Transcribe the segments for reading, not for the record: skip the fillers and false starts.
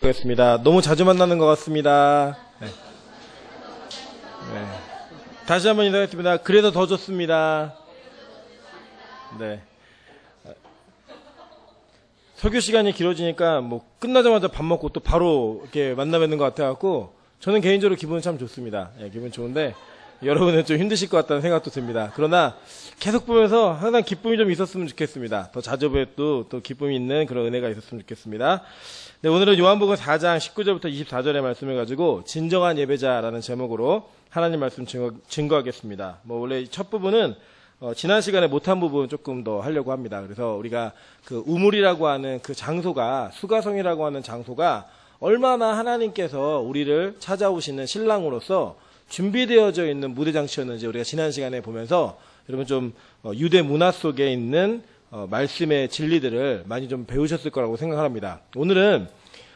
겠습니다. 너무 자주 만나는 것 같습니다. 네. 네. 다시 한번 인사드리겠습니다. 그래서 더 좋습니다. 네. 설교 시간이 길어지니까 뭐 끝나자마자 밥 먹고 또 바로 이렇게 만나 뵙는 것 같아갖고 저는 개인적으로 기분은 참 좋습니다. 예, 기분 좋은데 여러분은 좀 힘드실 것 같다는 생각도 듭니다. 그러나 계속 보면서 항상 기쁨이 좀 있었으면 좋겠습니다. 더 자주 뵙도 또 기쁨이 있는 그런 은혜가 있었으면 좋겠습니다. 네, 오늘은 요한복음 4장 19절부터 24절의 말씀을 가지고 진정한 예배자라는 제목으로 하나님 말씀 증거하겠습니다. 뭐 원래 첫 부분은 지난 시간에 못한 부분 조금 더 하려고 합니다. 그래서 우리가 그 우물이라고 하는 그 장소가, 수가성이라고 하는 장소가 얼마나 하나님께서 우리를 찾아오시는 신랑으로서 준비되어져 있는 무대장치였는지 우리가 지난 시간에 보면서 여러분 좀 유대 문화 속에 있는 말씀의 진리들을 많이 좀 배우셨을 거라고 생각합니다. 오늘은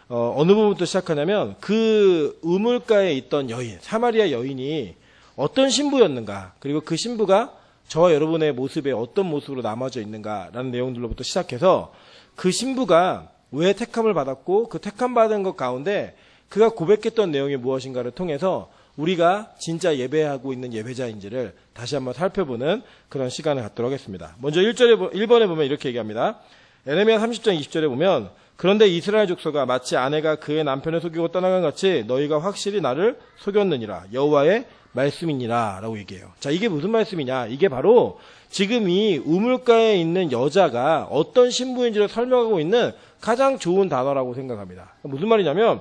어느 부분부터 시작하냐면 그 우물가에 있던 여인, 사마리아 여인이 어떤 신부였는가, 그리고 그 신부가 저와 여러분의 모습에 어떤 모습으로 남아져 있는가라는 내용들로부터 시작해서 그 신부가 왜 택함을 받았고 그 택함 받은 것 가운데 그가 고백했던 내용이 무엇인가를 통해서 우리가 진짜 예배하고 있는 예배자인지를 다시 한번 살펴보는 그런 시간을 갖도록 하겠습니다. 먼저 1번에 보면 이렇게 얘기합니다. 에레미야 30장 20절에 보면 그런데 이스라엘 족속아 마치 아내가 그의 남편을 속이고 떠나간 같이 너희가 확실히 나를 속였느니라 여호와의 말씀이니라 라고 얘기해요. 자, 이게 무슨 말씀이냐? 이게 바로 지금 이 우물가에 있는 여자가 어떤 신부인지를 설명하고 있는 가장 좋은 단어라고 생각합니다. 무슨 말이냐면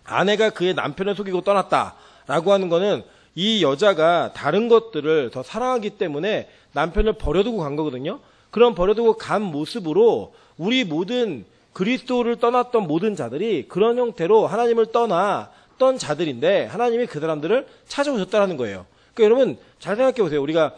아내가 그의 남편을 속이고 떠났다 라고 하는 거는 이 여자가 다른 것들을 더 사랑하기 때문에 남편을 버려두고 간 거거든요. 그런 버려두고 간 모습으로 우리 모든 그리스도를 떠났던 모든 자들이 그런 형태로 하나님을 떠났던 자들인데 하나님이 그 사람들을 찾아오셨다는 거예요. 그러니까 여러분 잘 생각해 보세요. 우리가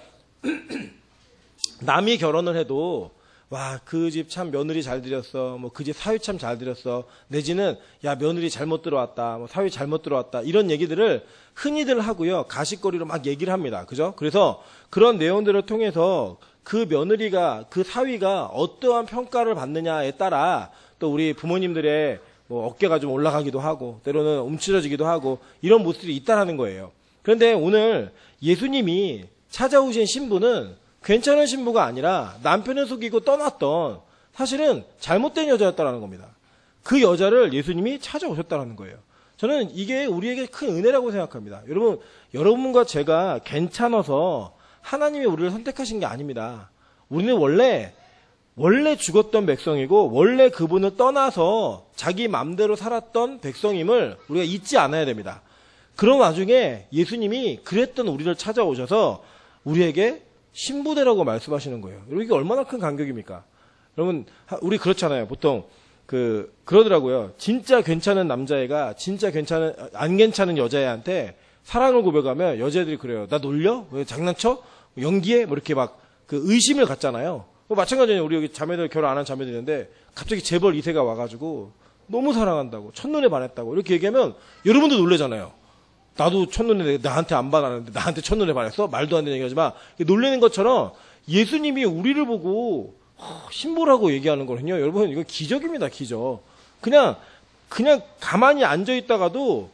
남이 결혼을 해도 와, 그 집 참 며느리 잘 들였어. 뭐 그 집 사위 참 잘 들였어. 내지는 야, 며느리 잘못 들어왔다. 뭐 사위 잘못 들어왔다. 이런 얘기들을 흔히들 하고요. 가십거리로 막 얘기를 합니다. 그죠? 그래서 그런 내용들을 통해서 그 며느리가, 그 사위가 어떠한 평가를 받느냐에 따라 또 우리 부모님들의 뭐 어깨가 좀 올라가기도 하고 때로는 움츠러지기도 하고 이런 모습들이 있다라는 거예요. 그런데 오늘 예수님이 찾아오신 신부는 괜찮은 신부가 아니라 남편을 속이고 떠났던 사실은 잘못된 여자였다라는 겁니다. 그 여자를 예수님이 찾아오셨다라는 거예요. 저는 이게 우리에게 큰 은혜라고 생각합니다. 여러분과 제가 괜찮아서 하나님이 우리를 선택하신 게 아닙니다. 우리는 원래 죽었던 백성이고 원래 그분을 떠나서 자기 마음대로 살았던 백성임을 우리가 잊지 않아야 됩니다. 그런 와중에 예수님이 그랬던 우리를 찾아오셔서 우리에게 신부되라고 말씀하시는 거예요. 이게 얼마나 큰 간격입니까? 여러분, 우리 그렇잖아요. 보통 그러더라고요. 진짜 괜찮은 남자애가 안 괜찮은 여자애한테 사랑을 고백하면 여자애들이 그래요. 나 놀려? 왜 장난쳐? 연기해? 뭐 이렇게 막 그 의심을 갖잖아요. 마찬가지예요. 우리 여기 자매들 결혼 안 한 자매들 있는데 갑자기 재벌 2세가 와가지고 너무 사랑한다고 첫눈에 반했다고 이렇게 얘기하면 여러분도 놀래잖아요. 나도 첫눈에 나한테 안 반하는데 나한테 첫눈에 반했어? 말도 안 되는 얘기하지만 놀래는 것처럼 예수님이 우리를 보고 신부라고 얘기하는 거는요. 여러분 이건 기적입니다. 기적. 그냥 가만히 앉아있다가도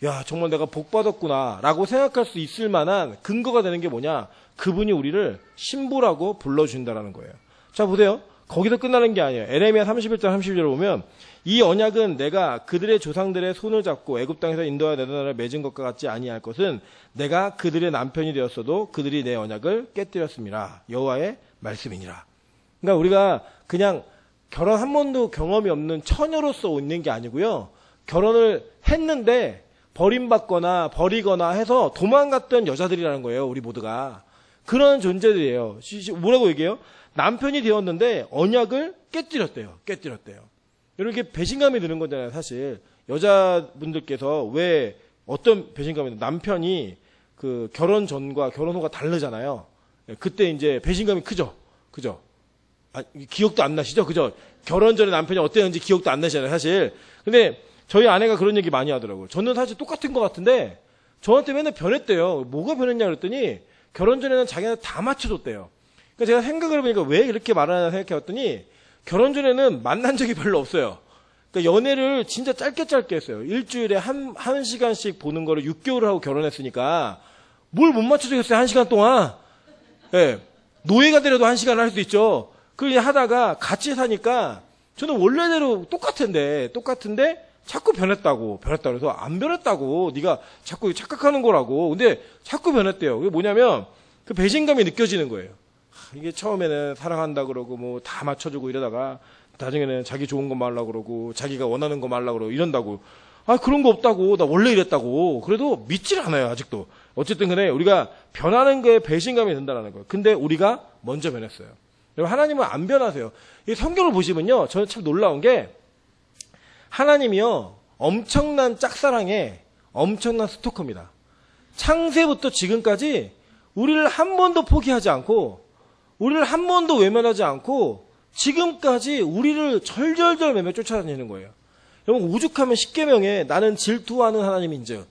야 정말 내가 복 받았구나 라고 생각할 수 있을 만한 근거가 되는 게 뭐냐. 그분이 우리를 신부라고 불러준다라는 거예요. 자 보세요. 거기서 끝나는 게 아니에요. 에레미야 31장 32절을 보면 이 언약은 내가 그들의 조상들의 손을 잡고 애굽 땅에서 인도하여 내려나라 맺은 것과 같지 아니할 것은 내가 그들의 남편이 되었어도 그들이 내 언약을 깨뜨렸습니다. 여호와의 말씀이니라. 그러니까 우리가 그냥 결혼 한 번도 경험이 없는 처녀로서 있는 게 아니고요. 결혼을 했는데 버림받거나 버리거나 해서 도망갔던 여자들이라는 거예요. 우리 모두가. 그런 존재들이에요. 뭐라고 얘기해요? 남편이 되었는데 언약을 깨뜨렸대요. 이렇게 배신감이 드는 거잖아요. 사실 여자분들께서 왜 어떤 배신감이 드는 남편이 그 결혼 전과 결혼 후가 다르잖아요. 그때 이제 배신감이 크죠. 그죠? 기억도 안 나시죠? 그죠? 결혼 전에 남편이 어땠는지 기억도 안 나시잖아요. 사실. 근데 저희 아내가 그런 얘기 많이 하더라고요. 저는 사실 똑같은 것 같은데 저한테 맨날 변했대요. 뭐가 변했냐 그랬더니 결혼 전에는 자기한테 다 맞춰줬대요. 그러니까 제가 생각을 해보니까 왜 이렇게 말하나 생각해봤더니 결혼 전에는 만난 적이 별로 없어요. 그러니까 연애를 진짜 짧게 했어요. 일주일에 한 시간씩 보는 거를 6개월을 하고 결혼했으니까 뭘 못 맞춰주겠어요, 1시간 동안. 예. 노예가 되려도 1시간 할 수 있죠. 그걸 하다가 같이 사니까 저는 원래대로 똑같은데 자꾸 변했다고 그래서 안 변했다고 네가 자꾸 착각하는 거라고. 근데 자꾸 변했대요. 그게 뭐냐면 그 배신감이 느껴지는 거예요. 이게 처음에는 사랑한다 그러고 뭐 다 맞춰주고 이러다가 나중에는 자기 좋은 것만 하려고 그러고 자기가 원하는 것만 하려고 그러고 이런다고. 아, 그런 거 없다고. 나 원래 이랬다고. 그래도 믿질 않아요, 아직도. 어쨌든 간에 우리가 변하는 거에 배신감이 든다는 거예요. 근데 우리가 먼저 변했어요. 여러분, 하나님은 안 변하세요. 이 성경을 보시면요, 저는 참 놀라운 게 하나님이요, 엄청난 짝사랑에 엄청난 스토커입니다. 창세부터 지금까지 우리를 한 번도 포기하지 않고 우리를 한 번도 외면하지 않고 지금까지 우리를 절절절 매며 쫓아다니는 거예요. 여러분, 오죽하면 십계명에 나는 질투하는 하나님인즉,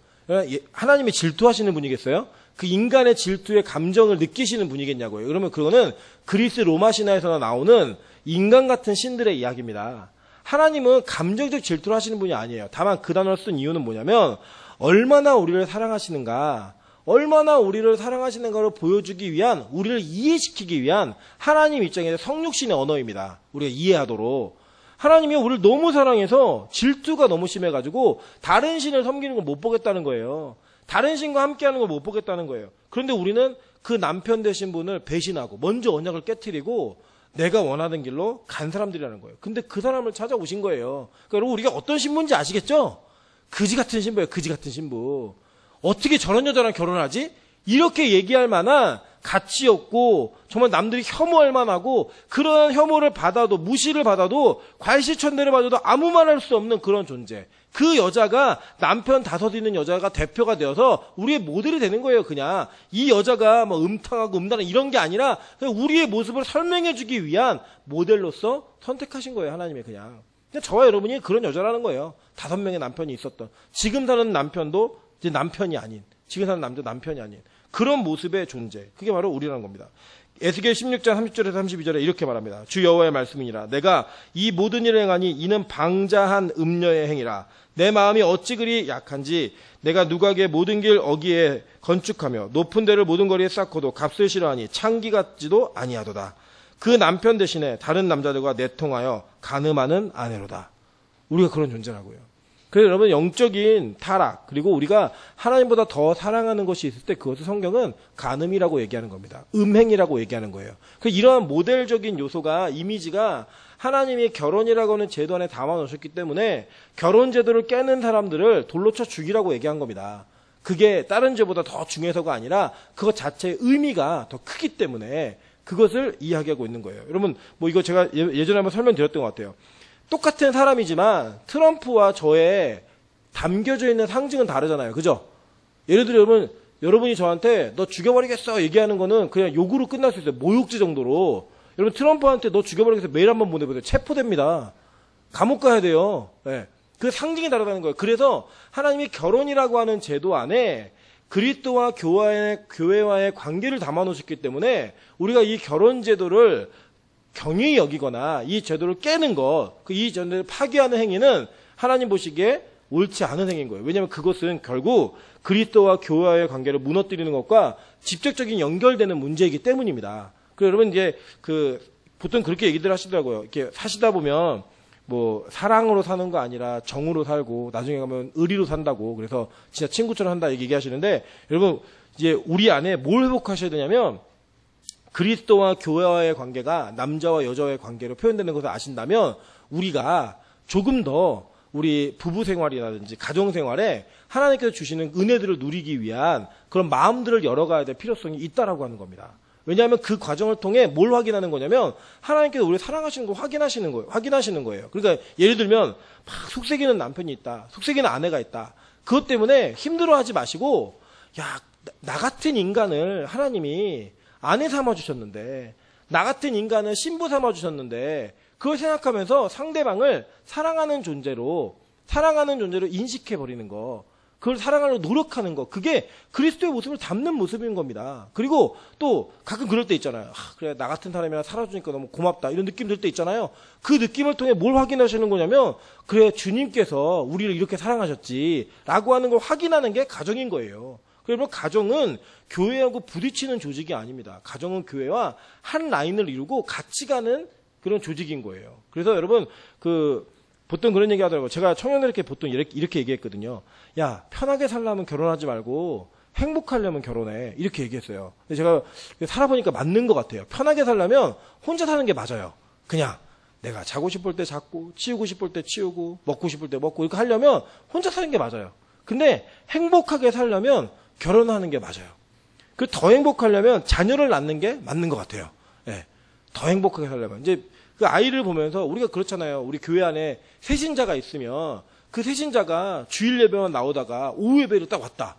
하나님이 질투하시는 분이겠어요? 그 인간의 질투의 감정을 느끼시는 분이겠냐고요. 그러면 그거는 그리스 로마 신화에서 나오는 인간 같은 신들의 이야기입니다. 하나님은 감정적 질투를 하시는 분이 아니에요. 다만 그 단어를 쓴 이유는 뭐냐면 얼마나 우리를 사랑하시는가, 얼마나 우리를 사랑하시는가를 보여주기 위한, 우리를 이해시키기 위한 하나님 입장에서 성육신의 언어입니다. 우리가 이해하도록. 하나님이 우리를 너무 사랑해서 질투가 너무 심해가지고 다른 신을 섬기는 걸 못 보겠다는 거예요. 다른 신과 함께하는 걸 못 보겠다는 거예요. 그런데 우리는 그 남편 되신 분을 배신하고 먼저 언약을 깨트리고 내가 원하는 길로 간 사람들이라는 거예요. 근데 그 사람을 찾아오신 거예요. 그러니까 여러분, 우리가 어떤 신부인지 아시겠죠? 그지 같은 신부예요. 그지 같은 신부. 어떻게 저런 여자랑 결혼하지? 이렇게 얘기할 만한 가치 없고 정말 남들이 혐오할 만하고 그런 혐오를 받아도, 무시를 받아도, 괄시천대를 받아도 아무 말 할 수 없는 그런 존재. 그 여자가 남편 5 있는 여자가 대표가 되어서 우리의 모델이 되는 거예요. 그냥 이 여자가 뭐 음탕하고 음란한 이런 게 아니라 그냥 우리의 모습을 설명해 주기 위한 모델로서 선택하신 거예요. 하나님이 그냥 저와 여러분이 그런 여자라는 거예요. 5명의 남편이 있었던, 지금 사는 남편도 이제 남편이 아닌, 지금 사는 남자도 남편이 아닌 그런 모습의 존재. 그게 바로 우리라는 겁니다. 에스겔 16장 30절에서 32절에 이렇게 말합니다. 주 여호와의 말씀이니라. 내가 이 모든 일을 행하니 이는 방자한 음녀의 행위라. 내 마음이 어찌 그리 약한지 내가 누각의 모든 길 어기에 건축하며 높은 데를 모든 거리에 쌓고도 값을 싫어하니 창기 같지도 아니하도다. 그 남편 대신에 다른 남자들과 내통하여 간음하는 아내로다. 우리가 그런 존재라고요. 그래서 여러분, 영적인 타락, 그리고 우리가 하나님보다 더 사랑하는 것이 있을 때 그것을 성경은 간음이라고 얘기하는 겁니다. 음행이라고 얘기하는 거예요. 그래서 이러한 모델적인 요소가, 이미지가 하나님이 결혼이라고 하는 제도 안에 담아 놓으셨기 때문에 결혼 제도를 깨는 사람들을 돌로 쳐 죽이라고 얘기한 겁니다. 그게 다른 죄보다 더 중요해서가 아니라 그것 자체의 의미가 더 크기 때문에 그것을 이야기하고 있는 거예요. 여러분, 뭐 이거 제가 예전에 한번 설명드렸던 것 같아요. 똑같은 사람이지만 트럼프와 저의 담겨져 있는 상징은 다르잖아요. 그죠? 예를 들어 여러분이 저한테 너 죽여버리겠어 얘기하는 거는 그냥 욕으로 끝날 수 있어요. 모욕죄 정도로. 여러분, 트럼프한테 너 죽여버리겠어 메일 한번 보내보세요. 체포됩니다. 감옥 가야 돼요. 네. 그 상징이 다르다는 거예요. 그래서 하나님이 결혼이라고 하는 제도 안에 그리스도와 교회와의 관계를 담아 놓으셨기 때문에 우리가 이 결혼 제도를 경히 여기거나 이 제도를 깨는 것, 이 제도를 파괴하는 행위는 하나님 보시기에 옳지 않은 행위인 거예요. 왜냐하면 그것은 결국 그리스도와 교회와의 관계를 무너뜨리는 것과 직접적인 연결되는 문제이기 때문입니다. 그래서 여러분, 이제 보통 그렇게 얘기들 하시더라고요. 이렇게 사시다 보면 뭐 사랑으로 사는 거 아니라 정으로 살고 나중에 가면 의리로 산다고, 그래서 진짜 친구처럼 한다 얘기하시는데, 여러분, 이제 우리 안에 뭘 회복하셔야 되냐면 그리스도와 교회와의 관계가 남자와 여자와의 관계로 표현되는 것을 아신다면 우리가 조금 더 우리 부부 생활이라든지 가정 생활에 하나님께서 주시는 은혜들을 누리기 위한 그런 마음들을 열어가야 될 필요성이 있다라고 하는 겁니다. 왜냐하면 그 과정을 통해 뭘 확인하는 거냐면 하나님께서 우리를 사랑하시는 거 확인하시는 거예요. 그러니까 예를 들면 막 속삭이는 남편이 있다, 속삭이는 아내가 있다. 그것 때문에 힘들어하지 마시고, 야, 나 같은 인간을 하나님이 아내 삼아주셨는데, 나 같은 인간을 신부 삼아주셨는데, 그걸 생각하면서 상대방을 사랑하는 존재로 인식해버리는 거. 그걸 사랑하려고 노력하는 거, 그게 그리스도의 모습을 담는 모습인 겁니다. 그리고 또 가끔 그럴 때 있잖아요. 그래, 나 같은 사람이랑 살아주니까 너무 고맙다, 이런 느낌 들 때 있잖아요. 그 느낌을 통해 뭘 확인하시는 거냐면, 그래, 주님께서 우리를 이렇게 사랑하셨지 라고 하는 걸 확인하는 게 가정인 거예요. 그러면 가정은 교회하고 부딪히는 조직이 아닙니다. 가정은 교회와 한 라인을 이루고 같이 가는 그런 조직인 거예요. 그래서 여러분, 보통 그런 얘기 하더라고요. 제가 청년들에게 보통 이렇게 얘기했거든요. 야, 편하게 살려면 결혼하지 말고 행복하려면 결혼해. 이렇게 얘기했어요. 근데 제가 살아보니까 맞는 것 같아요. 편하게 살려면 혼자 사는 게 맞아요. 그냥 내가 자고 싶을 때 자고, 치우고 싶을 때 치우고, 먹고 싶을 때 먹고, 이렇게 하려면 혼자 사는 게 맞아요. 근데 행복하게 살려면 결혼하는 게 맞아요. 더 행복하려면 자녀를 낳는 게 맞는 것 같아요. 예. 더 행복하게 살려면. 이제 그 아이를 보면서 우리가 그렇잖아요. 우리 교회 안에 세신자가 있으면 그 세신자가 주일 예배만 나오다가 오후 예배로 딱 왔다.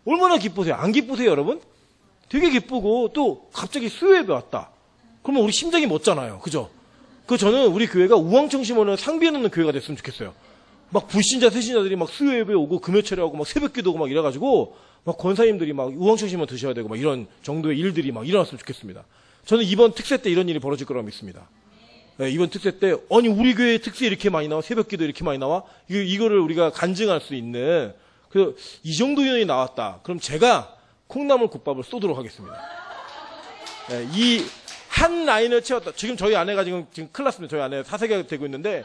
얼마나 기쁘세요? 안 기쁘세요, 여러분? 되게 기쁘고 또 갑자기 수요 예배 왔다. 그러면 우리 심장이 멎잖아요. 그죠? 저는 우리 교회가 우왕청심원을 상비해놓는 교회가 됐으면 좋겠어요. 막 불신자, 세신자들이 막 수요 예배 오고 금요철에 오고 막 새벽 기도 오고 막 이래가지고 막 권사님들이 막 우왕청심원 드셔야 되고 막 이런 정도의 일들이 막 일어났으면 좋겠습니다. 저는 이번 특세 때 이런 일이 벌어질 거라고 믿습니다. 네, 이번 특세 때, 아니, 우리 교회 특세 이렇게 많이 나와? 새벽 기도 이렇게 많이 나와? 이거를 우리가 간증할 수 있는, 이 정도 인원이 나왔다. 그럼 제가 콩나물 국밥을 쏘도록 하겠습니다. 네, 이 한 라인을 채웠다. 지금 저희 아내가 지금 큰일 났습니다. 저희 아내 사색이 되고 있는데,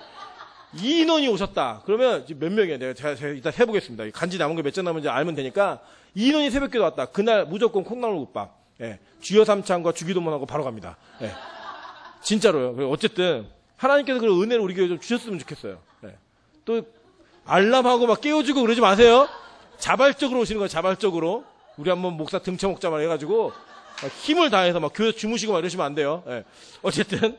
이 인원이 오셨다. 그러면 몇 명이에요? 제가 이따 해보겠습니다. 간지 남은 게 몇 장 남은지 알면 되니까, 이 인원이 새벽 기도 왔다. 그날 무조건 콩나물 국밥. 예, 주여 삼창과 주기도만 하고 바로 갑니다. 예. 진짜로요. 어쨌든 하나님께서 그런 은혜를 우리 교회에 좀 주셨으면 좋겠어요. 네. 또 알람하고 막 깨워주고 그러지 마세요. 자발적으로 오시는 거예요. 자발적으로. 우리 한번 목사 등쳐 먹자만 해가지고 힘을 다해서 막 교회 주무시고 막 이러시면 안 돼요. 네. 어쨌든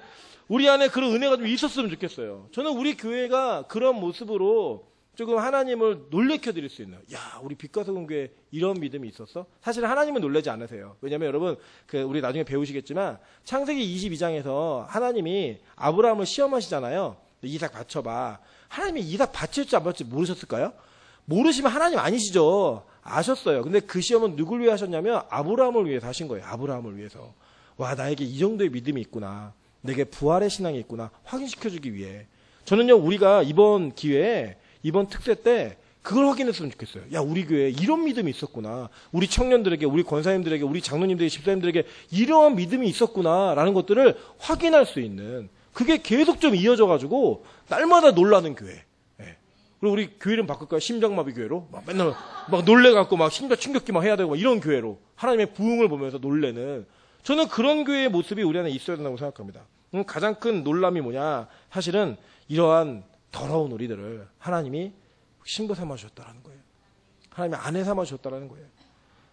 우리 안에 그런 은혜가 좀 있었으면 좋겠어요. 저는 우리 교회가 그런 모습으로 조금 하나님을 놀래켜 드릴 수 있는, 야, 우리 빛과소금교회 이런 믿음이 있었어? 사실 하나님은 놀라지 않으세요. 왜냐면 여러분, 우리 나중에 배우시겠지만, 창세기 22장에서 하나님이 아브라함을 시험하시잖아요. 이삭 바쳐봐. 하나님이 이삭 바칠지 안 바칠지 모르셨을까요? 모르시면 하나님 아니시죠. 아셨어요. 근데 그 시험은 누굴 위해 하셨냐면, 아브라함을 위해서 하신 거예요. 아브라함을 위해서. 와, 나에게 이 정도의 믿음이 있구나. 내게 부활의 신앙이 있구나. 확인시켜주기 위해. 저는요, 우리가 이번 기회에, 이번 특세 때 그걸 확인했으면 좋겠어요. 야, 우리 교회에 이런 믿음이 있었구나. 우리 청년들에게, 우리 권사님들에게, 우리 장로님들에게, 집사님들에게 이러한 믿음이 있었구나라는 것들을 확인할 수 있는, 그게 계속 좀 이어져가지고 날마다 놀라는 교회. 예. 그리고 우리 교회 이름 바꿀까요? 심장마비 교회로? 막 맨날 막 놀래갖고 막 심장 충격기 막 해야 되고 막 이런 교회로. 하나님의 부흥을 보면서 놀래는. 저는 그런 교회의 모습이 우리 안에 있어야 된다고 생각합니다. 가장 큰 놀람이 뭐냐? 사실은 이러한 더러운 우리들을 하나님이 신부 삼아 주셨다라는 거예요. 하나님이 아내 삼아 주셨다라는 거예요.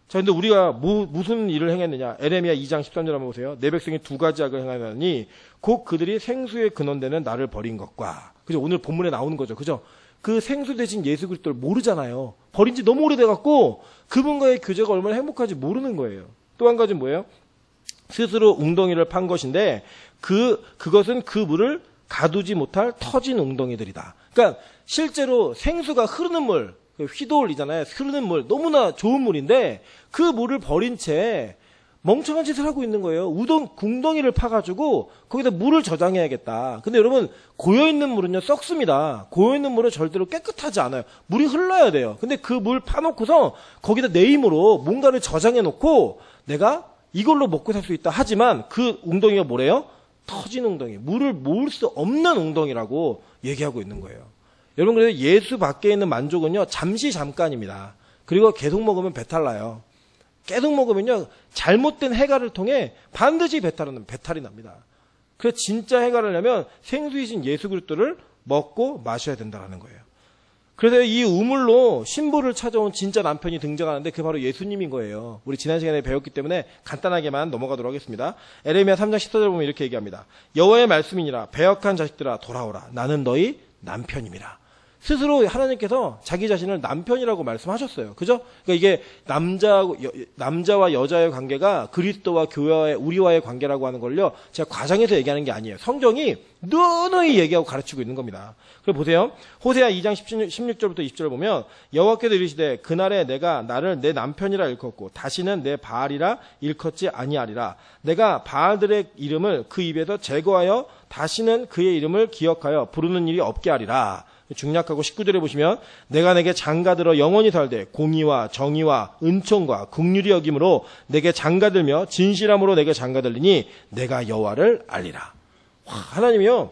자, 근데 우리가 무슨 일을 행했느냐? 에레미야 2장 13절 한번 보세요. 내 백성이 두 가지 악을 행하니 곧 그들이 생수의 근원되는 나를 버린 것과. 그죠? 오늘 본문에 나오는 거죠. 그죠? 그 생수 대신 예수 그리스도를 모르잖아요. 버린 지 너무 오래돼 갖고 그분과의 교제가 얼마나 행복한지 모르는 거예요. 또 한 가지는 뭐예요? 스스로 웅덩이를 판 것인데 그것은 그 물을 가두지 못할 터진 웅덩이들이다. 그러니까 실제로 생수가 흐르는 물, 휘도올리잖아요. 흐르는 물, 너무나 좋은 물인데 그 물을 버린 채 멍청한 짓을 하고 있는 거예요. 궁덩이를 파가지고 거기다 물을 저장해야겠다. 근데 여러분, 고여있는 물은요 썩습니다. 고여있는 물은 절대로 깨끗하지 않아요. 물이 흘러야 돼요. 근데 그 물 파놓고서 거기다 내 힘으로 뭔가를 저장해놓고 내가 이걸로 먹고 살 수 있다 하지만 그 웅덩이가 뭐래요? 터진 웅덩이, 물을 모을 수 없는 웅덩이라고 얘기하고 있는 거예요. 여러분, 그래서 예수 밖에 있는 만족은요 잠깐입니다. 그리고 계속 먹으면 배탈 나요. 계속 먹으면요 잘못된 해갈을 통해 반드시 배탈이 납니다. 그래서 진짜 해갈을 하려면 생수이신 예수 그리스도를 먹고 마셔야 된다는 거예요. 그래서 이 우물로 신부를 찾아온 진짜 남편이 등장하는데 그게 바로 예수님인 거예요. 우리 지난 시간에 배웠기 때문에 간단하게만 넘어가도록 하겠습니다. 에레미야 3장 14절 보면 이렇게 얘기합니다. 여호와의 말씀이니라. 배역한 자식들아 돌아오라. 나는 너희 남편임이라. 스스로 하나님께서 자기 자신을 남편이라고 말씀하셨어요. 그죠? 그러니까 이게 남자와 여자의 관계가 그리스도와 교회와의 우리와의 관계라고 하는 걸요. 제가 과장해서 얘기하는 게 아니에요. 성경이 누누이 얘기하고 가르치고 있는 겁니다. 그래 보세요. 호세아 2장 16절부터 20절 보면 여호와께서 이르시되 그날에 내가 나를 내 남편이라 일컫고 다시는 내 바알이라 일컫지 아니하리라. 내가 바알들의 이름을 그 입에서 제거하여 다시는 그의 이름을 기억하여 부르는 일이 없게 하리라. 중략하고 19절에 보시면 내가 내게 장가들어 영원히 살되 공의와 정의와 은총과 긍휼히 여김으로 내게 장가들며 진실함으로 내게 장가들리니 내가 여호와를 알리라. 와, 하나님이요.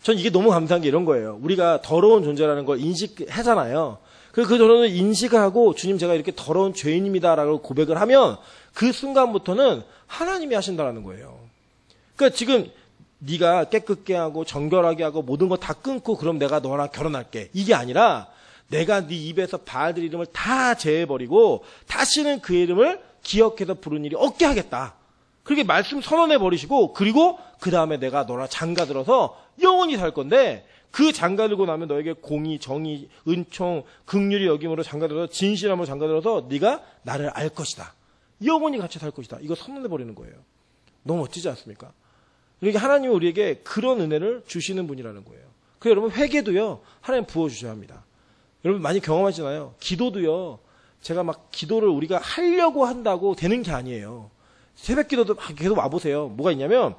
전 이게 너무 감사한 게 이런 거예요. 우리가 더러운 존재라는 걸 인식하잖아요. 그 더러운 인식하고 주님 제가 이렇게 더러운 죄인입니다라고 고백을 하면 그 순간부터는 하나님이 하신다라는 거예요. 그러니까 지금 네가 깨끗게 하고 정결하게 하고 모든 거 다 끊고 그럼 내가 너랑 결혼할게. 이게 아니라 내가 네 입에서 바알들 이름을 다 제해버리고 다시는 그 이름을 기억해서 부르는 일이 없게 하겠다. 그렇게 말씀 선언해 버리시고 그리고 그 다음에 내가 너랑 장가들어서 영원히 살 건데 그 장가들고 나면 너에게 공의, 정의, 은총, 긍휼히 여김으로 장가들어서 진실함으로 장가들어서 네가 나를 알 것이다. 영원히 같이 살 것이다. 이거 선언해 버리는 거예요. 너무 멋지지 않습니까? 그러니까 하나님은 우리에게 그런 은혜를 주시는 분이라는 거예요. 그래서 여러분 회개도요. 하나님 부어주셔야 합니다. 여러분 많이 경험하시나요? 기도도요. 제가 막 기도를 우리가 하려고 한다고 되는 게 아니에요. 새벽 기도도 계속 와보세요. 뭐가 있냐면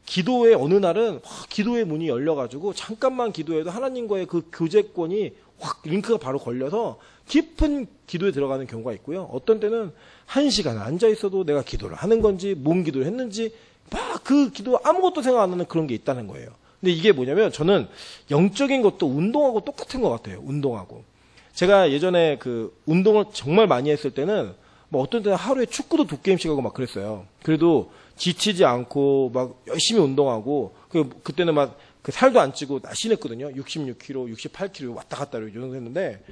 기도의 어느 날은 기도의 문이 열려가지고 잠깐만 기도해도 하나님과의 그 교제권이 확 링크가 바로 걸려서 깊은 기도에 들어가는 경우가 있고요. 어떤 때는 1시간 앉아있어도 내가 기도를 하는 건지 뭔 기도를 했는지 막 그 기도 아무것도 생각 안 나는 그런 게 있다는 거예요. 근데 이게 뭐냐면 저는 영적인 것도 운동하고 똑같은 것 같아요. 운동하고. 제가 예전에 그 운동을 정말 많이 했을 때는 뭐 어떤 때는 하루에 축구도 2게임씩 하고 막 그랬어요. 그래도 지치지 않고 막 열심히 운동하고 그때는 막 그 살도 안 찌고 날씬했거든요. 66kg, 68kg 왔다 갔다 이 정도 했는데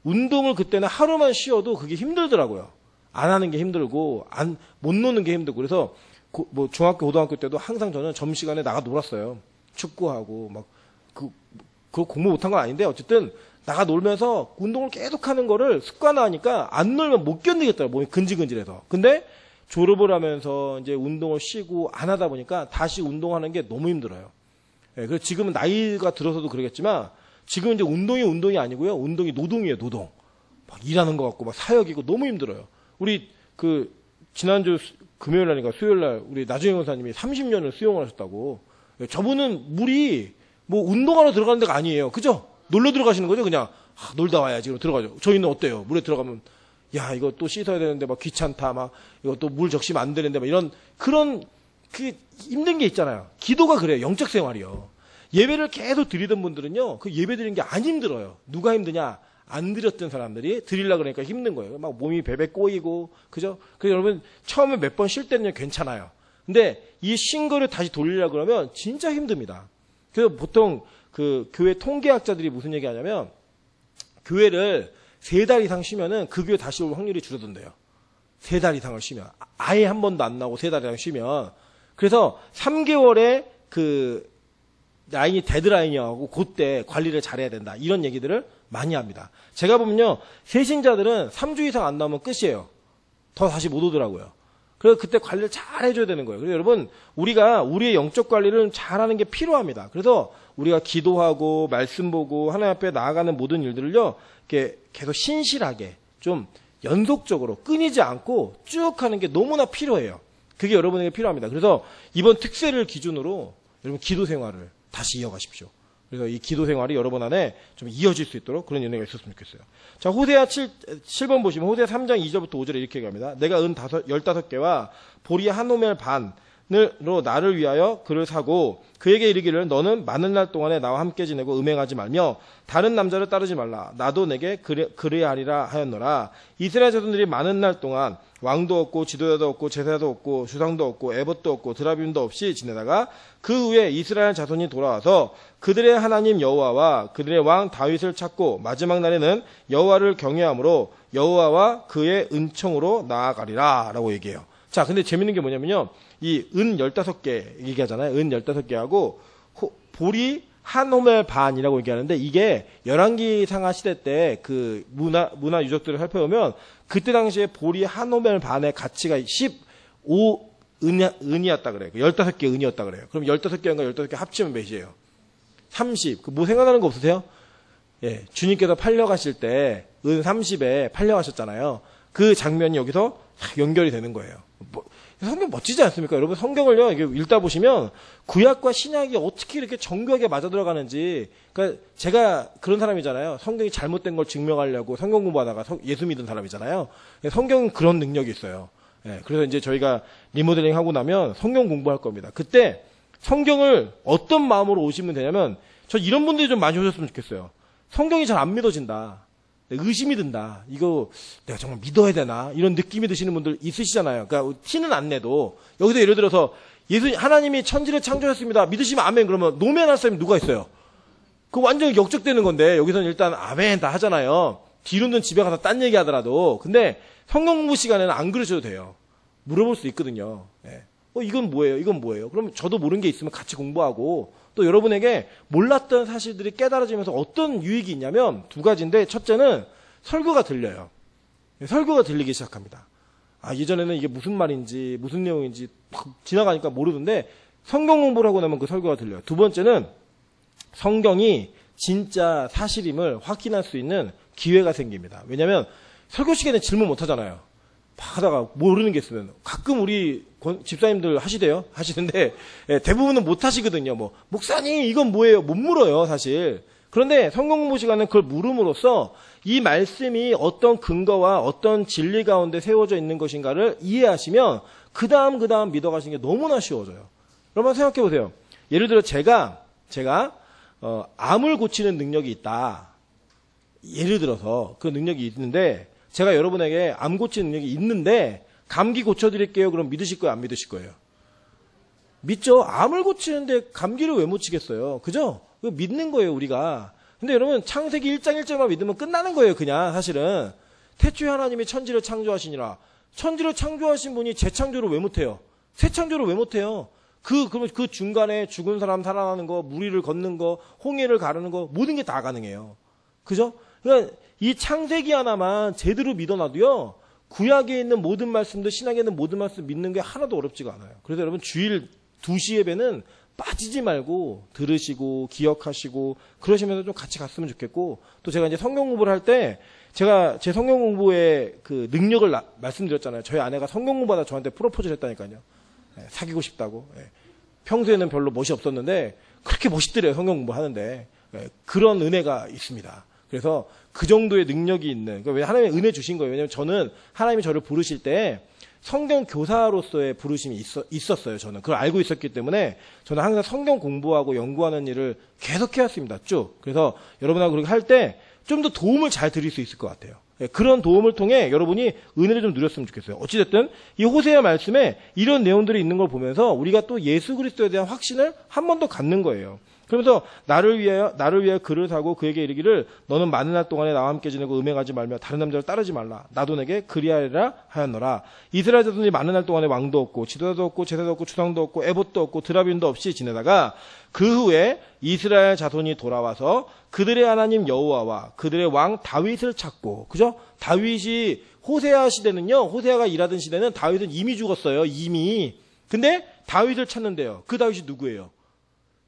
운동을 그때는 하루만 쉬어도 그게 힘들더라고요. 안 하는 게 힘들고 못 노는 게 힘들고 그래서 뭐 중학교, 고등학교 때도 항상 저는 점심시간에 나가 놀았어요. 축구하고 막 그거 공부 못한 건 아닌데 어쨌든 나가 놀면서 운동을 계속 하는 거를 습관화하니까 안 놀면 못 견디겠더라고요. 몸이 근질근질해서. 근데 졸업을 하면서 이제 운동을 쉬고 안 하다 보니까 다시 운동하는 게 너무 힘들어요. 예, 그래서 지금은 나이가 들어서도 그러겠지만 지금 이제 운동이 아니고요. 운동이 노동이에요, 노동. 막 일하는 것 같고 막 사역이고 너무 힘들어요. 우리 지난주 금요일 날인가 수요일 날 우리 나중에 권사님이 30년을 수용을 하셨다고. 예, 저분은 물이 뭐 운동하러 들어가는 데가 아니에요. 그죠? 놀러 들어가시는 거죠? 그냥 놀다 와야지. 그럼 들어가죠. 저희는 어때요? 물에 들어가면 야 이거 또 씻어야 되는데 막 귀찮다. 막 이거 또 물 적시면 안 되는데 막 이런 그런 그 힘든 게 있잖아요. 기도가 그래요. 영적 생활이요. 예배를 계속 드리던 분들은요. 그 예배 드리는 게 안 힘들어요. 누가 힘드냐? 안 드렸던 사람들이 드리려고 그러니까 힘든 거예요. 막 몸이 베베 꼬이고 그죠? 그래서 여러분 처음에 몇 번 쉴 때는 괜찮아요. 근데 이 쉰 거를 다시 돌리려고 그러면 진짜 힘듭니다. 그래서 보통 그 교회 통계학자들이 무슨 얘기 하냐면 교회를 3달 이상 쉬면은 그 교회 다시 올 확률이 줄어든대요. 3달 이상을 쉬면. 아예 한 번도 안 나오고 3달 이상 쉬면. 그래서 3개월에 그 라인이 데드라인이하고 그때 관리를 잘해야 된다. 이런 얘기들을 많이 합니다. 제가 보면요. 새신자들은 3주 이상 안 나오면 끝이에요. 더 다시 못 오더라고요. 그래서 그때 관리를 잘 해줘야 되는 거예요. 그래서 여러분 우리가 우리의 영적 관리를 잘하는 게 필요합니다. 그래서 우리가 기도하고 말씀 보고 하나님 앞에 나아가는 모든 일들을요. 이렇게 계속 신실하게 좀 연속적으로 끊이지 않고 쭉 하는 게 너무나 필요해요. 그게 여러분에게 필요합니다. 그래서 이번 특세를 기준으로 여러분 기도 생활을 다시 이어가십시오. 그래서 이 기도 생활이 여러분 안에 좀 이어질 수 있도록 그런 은혜가 있었으면 좋겠어요. 자, 호세아 7번 보시면 호세아 3장 2절부터 5절에 이렇게 얘기합니다. 내가 은 15개와 보리 한 호멜 반으로 나를 위하여 그를 사고 그에게 이르기를 너는 많은 날 동안에 나와 함께 지내고 음행하지 말며 다른 남자를 따르지 말라. 나도 내게 그래야 하리라 하였노라. 이스라엘 자손들이 많은 날 동안 왕도 없고 지도자도 없고 제사도 없고 주상도 없고 에봇도 없고 드라빔도 없이 지내다가 그 후에 이스라엘 자손이 돌아와서 그들의 하나님 여호와와 그들의 왕 다윗을 찾고 마지막 날에는 여호와를 경외함으로 여호와와 그의 은총으로 나아가리라 라고 얘기해요. 자, 근데 재밌는 게 뭐냐면요. 이 은 15개 얘기하잖아요. 은 15개하고 보리 한 호멜 반이라고 얘기하는데 이게 열왕기 상하 시대 때 그 문화 유적들을 살펴보면 그때 당시에 보리 한 호멜 반의 가치가 15은이었다 그래요. 15개 은이었다 그래요. 그럼 15개인가 15개 합치면 몇이에요? 30. 뭐 생각나는 거 없으세요? 예, 주님께서 팔려가실 때 은 30에 팔려가셨잖아요. 그 장면이 여기서 연결이 되는 거예요. 성경 멋지지 않습니까? 여러분 성경을요 이게 읽다 보시면 구약과 신약이 어떻게 이렇게 정교하게 맞아 들어가는지. 그러니까 제가 그런 사람이잖아요. 성경이 잘못된 걸 증명하려고 성경 공부하다가 예수 믿은 사람이잖아요. 성경은 그런 능력이 있어요. 예, 그래서 이제 저희가 리모델링 하고 나면 성경 공부할 겁니다. 그때 성경을 어떤 마음으로 오시면 되냐면 저 이런 분들이 좀 많이 오셨으면 좋겠어요. 성경이 잘 안 믿어진다. 의심이 든다. 이거 내가 정말 믿어야 되나? 이런 느낌이 드시는 분들 있으시잖아요. 그러니까 티는 안 내도 여기서 예를 들어서 하나님이 천지를 창조하셨습니다. 믿으시면 아멘. 그러면 노멘 할 사람이 누가 있어요? 그거 완전히 역적되는 건데 여기서는 일단 아멘 다 하잖아요. 뒤로는 집에 가서 딴 얘기 하더라도. 근데 성경 공부 시간에는 안 그러셔도 돼요. 물어볼 수 있거든요. 예. 이건 뭐예요? 이건 뭐예요? 그럼 저도 모르는 게 있으면 같이 공부하고 또 여러분에게 몰랐던 사실들이 깨달아지면서 어떤 유익이 있냐면 두 가지인데 첫째는 설교가 들려요. 설교가 들리기 시작합니다. 예전에는 이게 무슨 말인지 무슨 내용인지 지나가니까 모르는데 성경 공부를 하고 나면 그 설교가 들려요. 두 번째는 성경이 진짜 사실임을 확인할 수 있는 기회가 생깁니다. 왜냐하면 설교 시간에 질문 못 하잖아요. 하다가 모르는 게 있으면 가끔 우리 집사님들 하시는데 대부분은 못 하시거든요. 목사님 이건 뭐예요? 못 물어요 사실. 그런데 성경 공부 시간은 그걸 물음으로써 이 말씀이 어떤 근거와 어떤 진리 가운데 세워져 있는 것인가를 이해하시면 그 다음 믿어가시는 게 너무나 쉬워져요. 여러분 생각해 보세요. 예를 들어 제가 암을 고치는 능력이 있다. 예를 들어서 그 능력이 있는데 제가 여러분에게 암 고치는 능력이 있는데 감기 고쳐드릴게요. 그럼 믿으실 거예요? 안 믿으실 거예요? 믿죠? 암을 고치는데 감기를 왜 못 치겠어요? 그죠? 그거 믿는 거예요 우리가. 근데 여러분 창세기 1장 1절만 믿으면 끝나는 거예요 그냥 사실은. 태초에 하나님이 천지를 창조하시니라. 천지를 창조하신 분이 재창조를 왜 못해요? 새 창조를 왜 못해요? 그러면 그 중간에 죽은 사람 살아나는 거, 무리를 걷는 거, 홍해를 가르는 거 모든 게 다 가능해요. 그죠? 그러니까 이 창세기 하나만 제대로 믿어놔도요. 구약에 있는 모든 말씀들, 신약에 있는 모든 말씀 믿는 게 하나도 어렵지가 않아요. 그래서 여러분 주일 2시 예배는 빠지지 말고 들으시고 기억하시고 그러시면서 좀 같이 갔으면 좋겠고 또 제가 이제 성경 공부를 할 때 제가 제 성경 공부의 그 능력을 말씀드렸잖아요. 저희 아내가 성경 공부하다 저한테 프로포즈를 했다니까요. 사귀고 싶다고. 평소에는 별로 멋이 없었는데 그렇게 멋있더래요. 성경 공부하는데. 그런 은혜가 있습니다. 그래서 그 정도의 능력이 있는, 그러니까 하나님의 은혜 주신 거예요. 왜냐하면 저는 하나님이 저를 부르실 때 성경 교사로서의 부르심이 있었어요. 저는 그걸 알고 있었기 때문에 저는 항상 성경 공부하고 연구하는 일을 계속 해왔습니다. 쭉. 그래서 여러분하고 그렇게 할 때 좀 더 도움을 잘 드릴 수 있을 것 같아요. 그런 도움을 통해 여러분이 은혜를 좀 누렸으면 좋겠어요. 어찌됐든 이 호세아 말씀에 이런 내용들이 있는 걸 보면서 우리가 또 예수 그리스도에 대한 확신을 한 번 더 갖는 거예요. 그러면서 나를 위하여 그를 사고 그에게 이르기를 너는 많은 날 동안에 나와 함께 지내고 음행하지 말며 다른 남자를 따르지 말라. 나도 내게 그리하리라 하였노라. 이스라엘 자손이 많은 날 동안에 왕도 없고 지도자도 없고 제사도 없고 주상도 없고 에봇도 없고 드라빔도 없이 지내다가 그 후에 이스라엘 자손이 돌아와서 그들의 하나님 여호와와 그들의 왕 다윗을 찾고, 그죠? 다윗이 호세아 시대는요, 호세아가 일하던 시대는 다윗은 이미 죽었어요. 이미. 근데 다윗을 찾는데요. 그 다윗이 누구예요?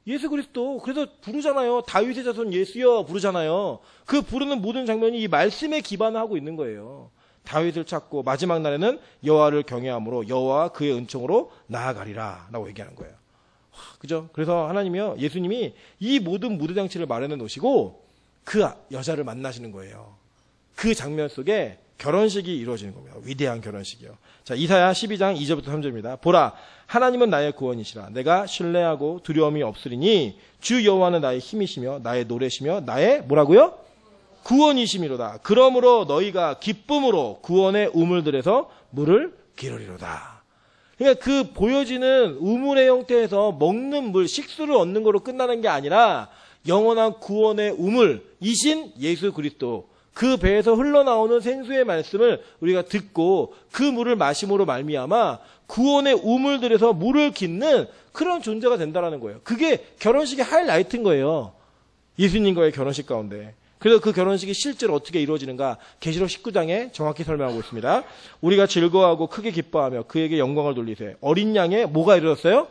예수 그리스도. 그래서 부르잖아요. 다윗의 자손 예수여 부르잖아요. 그 부르는 모든 장면이 이 말씀에 기반을 하고 있는 거예요. 다윗을 찾고 마지막 날에는 여호와를 경외함으로 여호와 그의 은총으로 나아가리라 라고 얘기하는 거예요. 그죠? 그래서 하나님이요, 예수님이 이 모든 무대장치를 마련해 놓으시고 그 여자를 만나시는 거예요. 그 장면 속에 결혼식이 이루어지는 겁니다. 위대한 결혼식이요. 자, 이사야 12장 2절부터 3절입니다. 보라, 하나님은 나의 구원이시라. 내가 신뢰하고 두려움이 없으리니 주 여호와는 나의 힘이시며 나의 노래시며 나의 뭐라고요? 구원이시미로다. 그러므로 너희가 기쁨으로 구원의 우물들에서 물을 기르리로다. 그러니까 그 보여지는 우물의 형태에서 먹는 물, 식수를 얻는 거로 끝나는 게 아니라 영원한 구원의 우물이신 예수 그리스도, 그 배에서 흘러나오는 생수의 말씀을 우리가 듣고 그 물을 마심으로 말미암아 구원의 우물들에서 물을 깃는 그런 존재가 된다라는 거예요. 그게 결혼식의 하이라이트인 거예요. 예수님과의 결혼식 가운데. 그래서 그 결혼식이 실제로 어떻게 이루어지는가 계시록 19장에 정확히 설명하고 있습니다. 우리가 즐거워하고 크게 기뻐하며 그에게 영광을 돌리세. 어린 양의 뭐가 이르렀어요?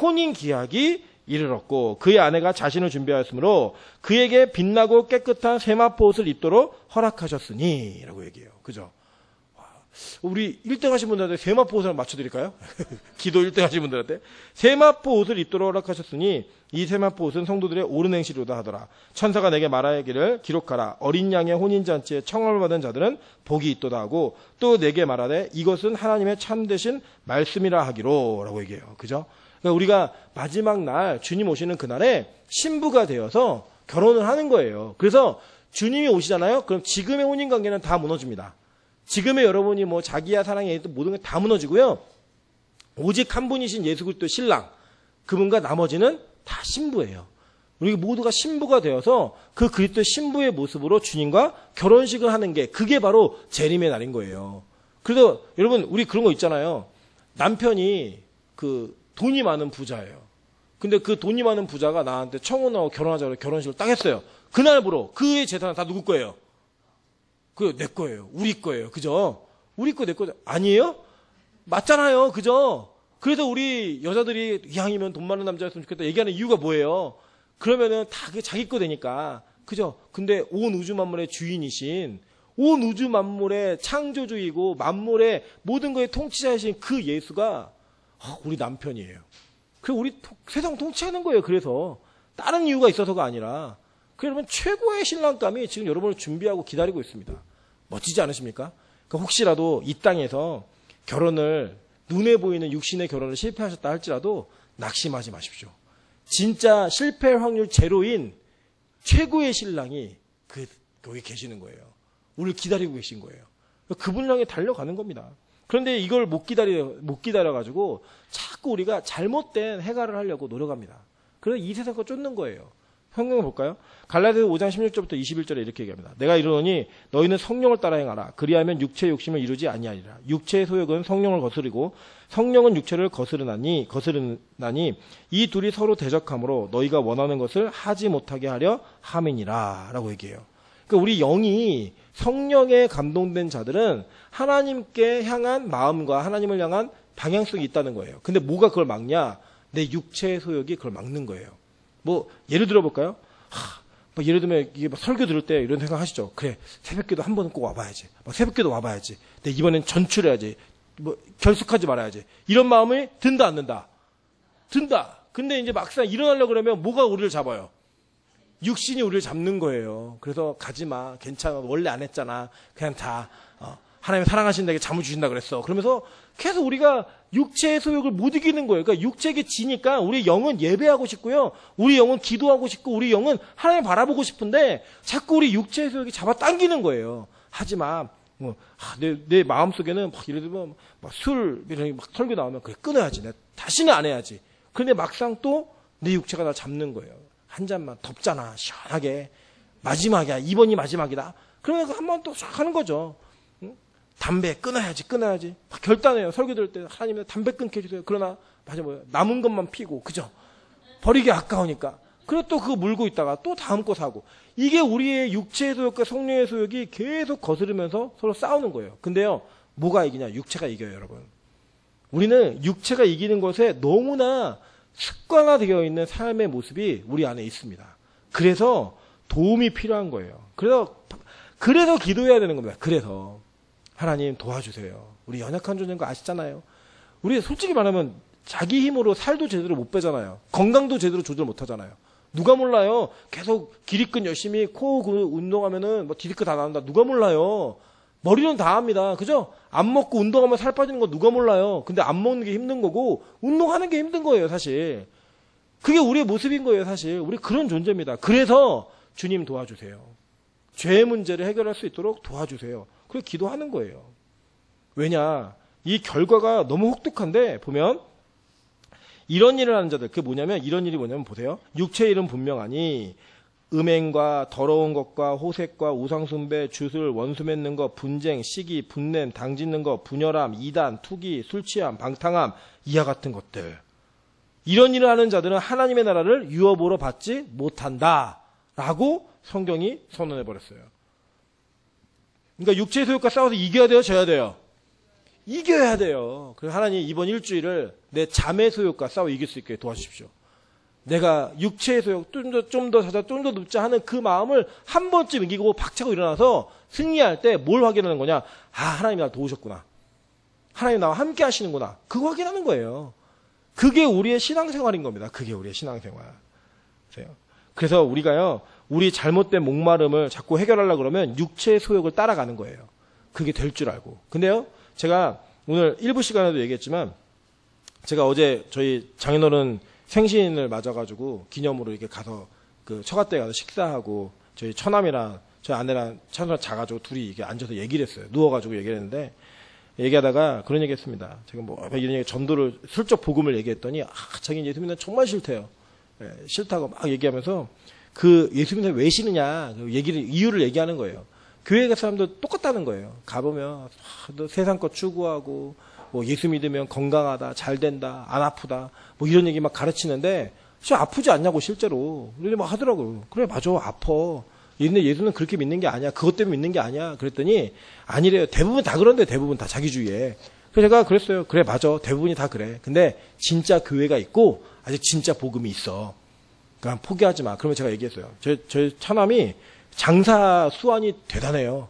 혼인 기약이 이르렀고 그의 아내가 자신을 준비하였으므로 그에게 빛나고 깨끗한 세마포 옷을 입도록 허락하셨으니 라고 얘기해요. 그죠? 우리 1등 하신 분들한테 세마포 옷을 맞춰드릴까요? 기도 1등 하신 분들한테 세마포 옷을 입도록 허락하셨으니 이 세마포 옷은 성도들의 옳은 행실로다 하더라. 천사가 내게 말하기를 기록하라. 어린 양의 혼인잔치에 청함을 받은 자들은 복이 있도다 하고 또 내게 말하되 이것은 하나님의 참되신 말씀이라 하기로 라고 얘기해요. 그죠? 그러니까 우리가 마지막 날 주님 오시는 그날에 신부가 되어서 결혼을 하는 거예요. 그래서 주님이 오시잖아요. 그럼 지금의 혼인관계는 다 무너집니다. 지금의 여러분이 뭐 자기야 사랑해 모든 게 다 무너지고요. 오직 한 분이신 예수 그리스도 신랑 그분과 나머지는 다 신부예요. 우리 모두가 신부가 되어서 그 그리스도 신부의 모습으로 주님과 결혼식을 하는 게 그게 바로 재림의 날인 거예요. 그래서 여러분 우리 그런 거 있잖아요. 남편이 그 돈이 많은 부자예요. 근데 그 돈이 많은 부자가 나한테 청혼하고 결혼하자고 결혼식을 딱 했어요. 그날부로 그의 재산은 다 누구 거예요? 그 내 거예요. 우리 거예요. 그죠? 우리 거 내 거 아니에요? 맞잖아요. 그죠? 그래서 우리 여자들이 이왕이면 돈 많은 남자였으면 좋겠다 얘기하는 이유가 뭐예요? 그러면은 다 그게 자기 거 되니까. 그죠? 근데 온 우주 만물의 주인이신 온 우주 만물의 창조주이고 만물의 모든 거의 통치자이신 그 예수가 우리 남편이에요. 그래서 우리 세상 통치하는 거예요. 그래서 다른 이유가 있어서가 아니라 여러분 최고의 신랑감이 지금 여러분을 준비하고 기다리고 있습니다. 멋지지 않으십니까? 그러니까 혹시라도 이 땅에서 결혼을 눈에 보이는 육신의 결혼을 실패하셨다 할지라도 낙심하지 마십시오. 진짜 실패할 확률 제로인 최고의 신랑이 거기 계시는 거예요. 우리를 기다리고 계신 거예요. 그분을 향해 달려가는 겁니다. 그런데 이걸 못 기다려가지고 자꾸 우리가 잘못된 해결을 하려고 노력합니다. 그래서 이 세상 거 쫓는 거예요. 성경을 볼까요? 갈라디아서 5장 16절부터 21절에 이렇게 얘기합니다. 내가 이르노니 너희는 성령을 따라 행하라. 그리하면 육체의 욕심을 이루지 아니하리라. 육체의 소욕은 성령을 거스르고 성령은 육체를 거스르나니 이 둘이 서로 대적하므로 너희가 원하는 것을 하지 못하게 하려 함이니라 라고 얘기해요. 그러니까 우리 영이 성령에 감동된 자들은 하나님께 향한 마음과 하나님을 향한 방향성이 있다는 거예요. 근데 뭐가 그걸 막냐? 내 육체의 소욕이 그걸 막는 거예요. 뭐 예를 들어 볼까요? 뭐 예를 들면 이게 막 설교 들을 때 이런 생각 하시죠. 그래 새벽기도 한 번은 꼭 와봐야지. 새벽기도 와봐야지. 근데 이번엔 전출해야지. 뭐 결석하지 말아야지. 이런 마음이 든다 안 든다? 든다. 근데 이제 막상 일어나려고 그러면 뭐가 우리를 잡아요? 육신이 우리를 잡는 거예요. 그래서 가지마. 괜찮아. 원래 안 했잖아. 그냥 자. 하나님 사랑하신다게 잠을 주신다 그랬어. 그러면서 계속 우리가 육체의 소욕을 못 이기는 거예요. 그러니까 육체에게 지니까 우리 영은 예배하고 싶고요. 우리 영은 기도하고 싶고 우리 영은 하나님 바라보고 싶은데 자꾸 우리 육체의 소욕이 잡아당기는 거예요. 하지마. 내 마음속에는 막 예를 들면 술 이런 막 설교 나오면 그래 끊어야지. 내가 다시는 안 해야지. 그런데 막상 또 내 육체가 나 잡는 거예요. 한 잔만 덥잖아. 시원하게. 마지막이야. 이번이 마지막이다. 그러면 한 번 또 하는 거죠. 담배 끊어야지. 막 결단해요. 설교 들을 때 하나님 담배 끊게 해주세요. 그러나 남은 것만 피고 그죠? 버리기 아까우니까. 그리고 또 그거 물고 있다가 또 다음 거 사고. 이게 우리의 육체의 소욕과 성령의 소욕이 계속 거스르면서 서로 싸우는 거예요. 근데요. 뭐가 이기냐? 육체가 이겨요, 여러분. 우리는 육체가 이기는 것에 너무나 습관화되어 있는 삶의 모습이 우리 안에 있습니다. 그래서 도움이 필요한 거예요. 그래서 기도해야 되는 겁니다. 그래서 하나님 도와주세요. 우리 연약한 존재인 거 아시잖아요. 우리 솔직히 말하면 자기 힘으로 살도 제대로 못 빼잖아요. 건강도 제대로 조절 못 하잖아요. 누가 몰라요? 계속 기립근 열심히 코 운동하면은 디스크 다 나온다. 누가 몰라요? 머리는 다 합니다. 그죠? 안 먹고 운동하면 살 빠지는 거 누가 몰라요? 근데 안 먹는 게 힘든 거고 운동하는 게 힘든 거예요, 사실. 그게 우리의 모습인 거예요, 사실. 우리 그런 존재입니다. 그래서 주님 도와주세요. 죄의 문제를 해결할 수 있도록 도와주세요. 그래서 기도하는 거예요. 왜냐? 이 결과가 너무 혹독한데 보면 이런 일을 하는 자들, 이런 일이 뭐냐면 보세요. 육체의 일은 분명하니 음행과 더러운 것과 호색과 우상숭배, 주술, 원수 맺는 것, 분쟁, 시기, 분냄, 당짓는 것, 분열함, 이단, 투기, 술취함, 방탕함, 이와 같은 것들. 이런 일을 하는 자들은 하나님의 나라를 유업으로 받지 못한다라고 성경이 선언해 버렸어요. 그러니까 육체의 소욕과 싸워서 이겨야 돼요, 져야 돼요? 이겨야 돼요. 그래서 하나님 이번 일주일을 내 잠의 소욕과 싸워 이길 수 있게 도와주십시오. 내가 육체의 소욕 좀 더 눕자 하는 그 마음을 한 번쯤 이기고 박차고 일어나서 승리할 때 뭘 확인하는 거냐? 아, 하나님이 나를 도우셨구나. 하나님 나와 함께 하시는구나. 그거 확인하는 거예요. 그게 우리의 신앙생활인 겁니다. 그게 우리의 신앙생활. 그래서 우리가요, 우리 잘못된 목마름을 자꾸 해결하려고 그러면 육체의 소욕을 따라가는 거예요. 그게 될 줄 알고. 근데요, 제가 오늘 일부 시간에도 얘기했지만, 제가 어제 저희 장인어른 생신을 맞아가지고 기념으로 이렇게 가서 그 처가댁에 가서 식사하고 저희 처남이랑 저희 아내랑 처남 자가지고 둘이 이렇게 앉아서 얘기를 했어요. 누워가지고 얘기를 했는데, 얘기하다가 그런 얘기 했습니다. 제가 뭐 이런 얘기, 전도를 슬쩍 복음을 얘기했더니, 자기는 예수 믿는 정말 싫대요. 싫다고 막 얘기하면서 그 예수 믿는 왜 싫으냐 이유를 얘기하는 거예요. 교회 가 사람도 똑같다는 거예요. 가보면 너 세상 것 추구하고 뭐 예수 믿으면 건강하다, 잘 된다, 안 아프다, 뭐 이런 얘기 막 가르치는데 진짜 아프지 않냐고 실제로. 그런데 막 하더라고요. 그래 맞아 아파. 근데 예수는 그렇게 믿는 게 아니야. 그것 때문에 믿는 게 아니야. 그랬더니 아니래요. 대부분 다 그런데 대부분 다 자기주의에. 그래서 제가 그랬어요. 그래 맞아. 대부분이 다 그래. 근데 진짜 교회가 있고 아직 진짜 복음이 있어. 그러니까 포기하지 마. 그러면 제가 얘기했어요. 저희 처남이 장사 수완이 대단해요.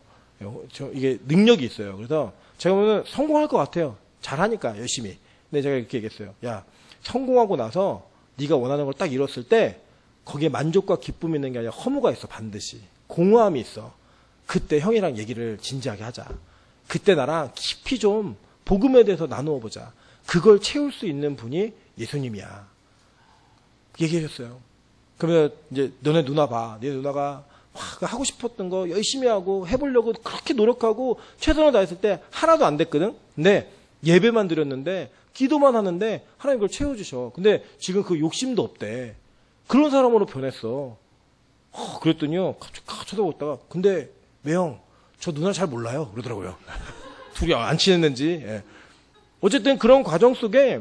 이게 능력이 있어요. 그래서 제가 보면 성공할 것 같아요. 잘하니까 열심히. 근데 제가 이렇게 얘기했어요. 야, 성공하고 나서 네가 원하는 걸 딱 이뤘을 때 거기에 만족과 기쁨이 있는 게 아니라 허무가 있어. 반드시. 공허함이 있어. 그때 형이랑 얘기를 진지하게 하자. 그때 나랑 깊이 좀 복음에 대해서 나누어 보자. 그걸 채울 수 있는 분이 예수님이야. 얘기해줬어요. 그러면 이제 너네 누나 봐. 네 누나가 하고 싶었던 거 열심히 하고 해보려고 그렇게 노력하고 최선을 다했을 때 하나도 안 됐거든. 근데 예배만 드렸는데 기도만 하는데 하나님 그걸 채워주셔. 근데 지금 그 욕심도 없대. 그런 사람으로 변했어. 그랬더니요, 갑자기 쳐다보고 있다가, 근데 매형 저 누나 잘 몰라요. 그러더라고요. 둘이 안 친했는지. 예. 어쨌든 그런 과정 속에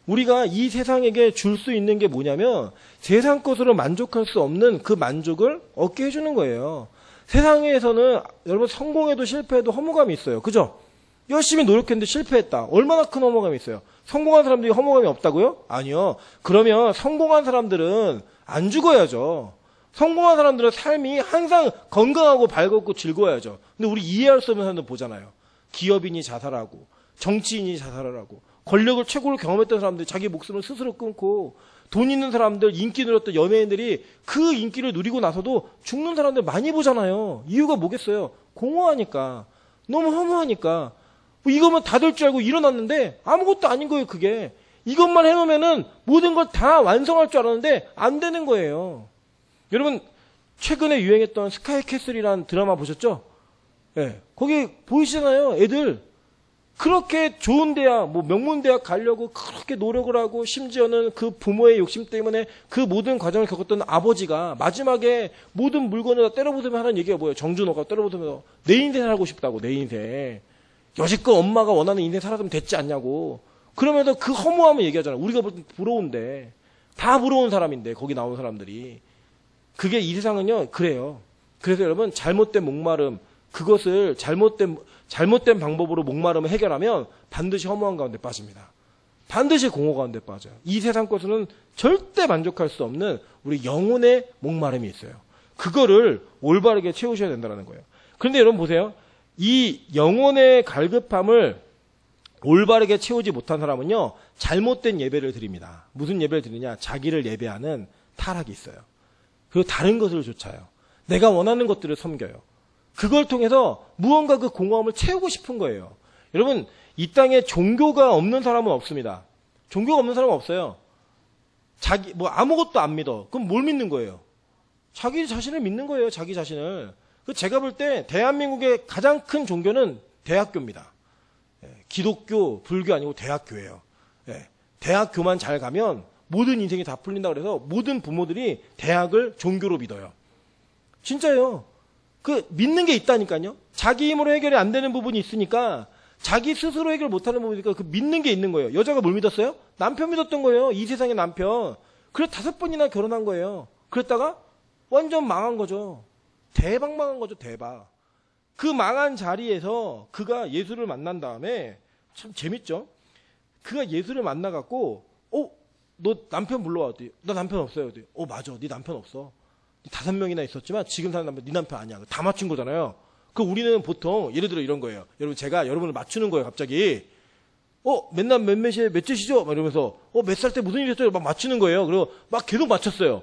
우리가 이 세상에게 줄 수 있는 게 뭐냐면 세상 것으로 만족할 수 없는 그 만족을 얻게 해주는 거예요. 세상에서는 여러분 성공해도 실패해도 허무감이 있어요. 그죠? 열심히 노력했는데 실패했다. 얼마나 큰 허무감이 있어요. 성공한 사람들이 허무감이 없다고요? 아니요. 그러면 성공한 사람들은 안 죽어야죠. 성공한 사람들은 삶이 항상 건강하고 밝고 즐거워야죠. 근데 우리 이해할 수 없는 사람들 보잖아요. 기업인이 자살하고 정치인이 자살하고 권력을 최고로 경험했던 사람들이 자기 목숨을 스스로 끊고 돈 있는 사람들, 인기 누렸던 연예인들이 그 인기를 누리고 나서도 죽는 사람들 많이 보잖아요. 이유가 뭐겠어요? 공허하니까. 너무 허무하니까. 뭐 이거면 다 될 줄 알고 일어났는데 아무것도 아닌 거예요. 그게. 이것만 해놓으면은 모든 걸 다 완성할 줄 알았는데 안 되는 거예요. 여러분 최근에 유행했던 스카이캐슬이라는 드라마 보셨죠? 네. 거기 보이시잖아요. 애들 그렇게 좋은 대학, 뭐 명문대학 가려고 그렇게 노력을 하고 심지어는 그 부모의 욕심 때문에 그 모든 과정을 겪었던 아버지가 마지막에 모든 물건을 다 때려부수며 하는 얘기가 뭐예요? 정준호가 때려부수면서 내 인생 살고 싶다고. 내 인생. 여지껏 엄마가 원하는 인생 살았으면 됐지 않냐고. 그러면서 그 허무함을 얘기하잖아요. 우리가 볼 땐 부러운데. 다 부러운 사람인데 거기 나온 사람들이. 그게 이 세상은요. 그래요. 그래서 여러분 잘못된 목마름 그것을 잘못된 방법으로 목마름을 해결하면 반드시 허무한 가운데 빠집니다. 반드시 공허 가운데 빠져요. 이 세상 것으로는 절대 만족할 수 없는 우리 영혼의 목마름이 있어요. 그거를 올바르게 채우셔야 된다는 거예요. 그런데 여러분 보세요. 이 영혼의 갈급함을 올바르게 채우지 못한 사람은요. 잘못된 예배를 드립니다. 무슨 예배를 드리냐. 자기를 예배하는 타락이 있어요. 그리고 다른 것을 좇아요. 내가 원하는 것들을 섬겨요. 그걸 통해서 무언가 그 공허함을 채우고 싶은 거예요. 여러분 이 땅에 종교가 없는 사람은 없습니다. 종교가 없는 사람은 없어요. 자기 뭐 아무것도 안 믿어. 그럼 뭘 믿는 거예요? 자기 자신을 믿는 거예요. 자기 자신을. 제가 볼 때 대한민국의 가장 큰 종교는 대학교입니다. 기독교, 불교 아니고 대학교예요. 대학교만 잘 가면 모든 인생이 다 풀린다 그래서 모든 부모들이 대학을 종교로 믿어요. 진짜요. 그 믿는 게 있다니까요. 자기 힘으로 해결이 안 되는 부분이 있으니까 자기 스스로 해결 못하는 부분이니까 그 믿는 게 있는 거예요. 여자가 뭘 믿었어요? 남편 믿었던 거예요. 이 세상의 남편. 그래 5번이나 결혼한 거예요. 그랬다가 완전 망한 거죠. 대박 망한 거죠. 대박. 그 망한 자리에서 그가 예수를 만난 다음에 참 재밌죠. 그가 예수를 만나갖고 너 남편 불러와. 너 남편 없어요. 맞아. 네 남편 없어. 5명이나 있었지만 지금 사는 남편 네 남편 아니야. 다 맞춘 거잖아요. 그 우리는 보통 예를 들어 이런 거예요. 여러분 제가 여러분을 맞추는 거예요. 갑자기 맨날 몇 째시죠? 막 이러면서 몇 살 때 무슨 일 했어요? 막 맞추는 거예요. 그리고 막 계속 맞췄어요.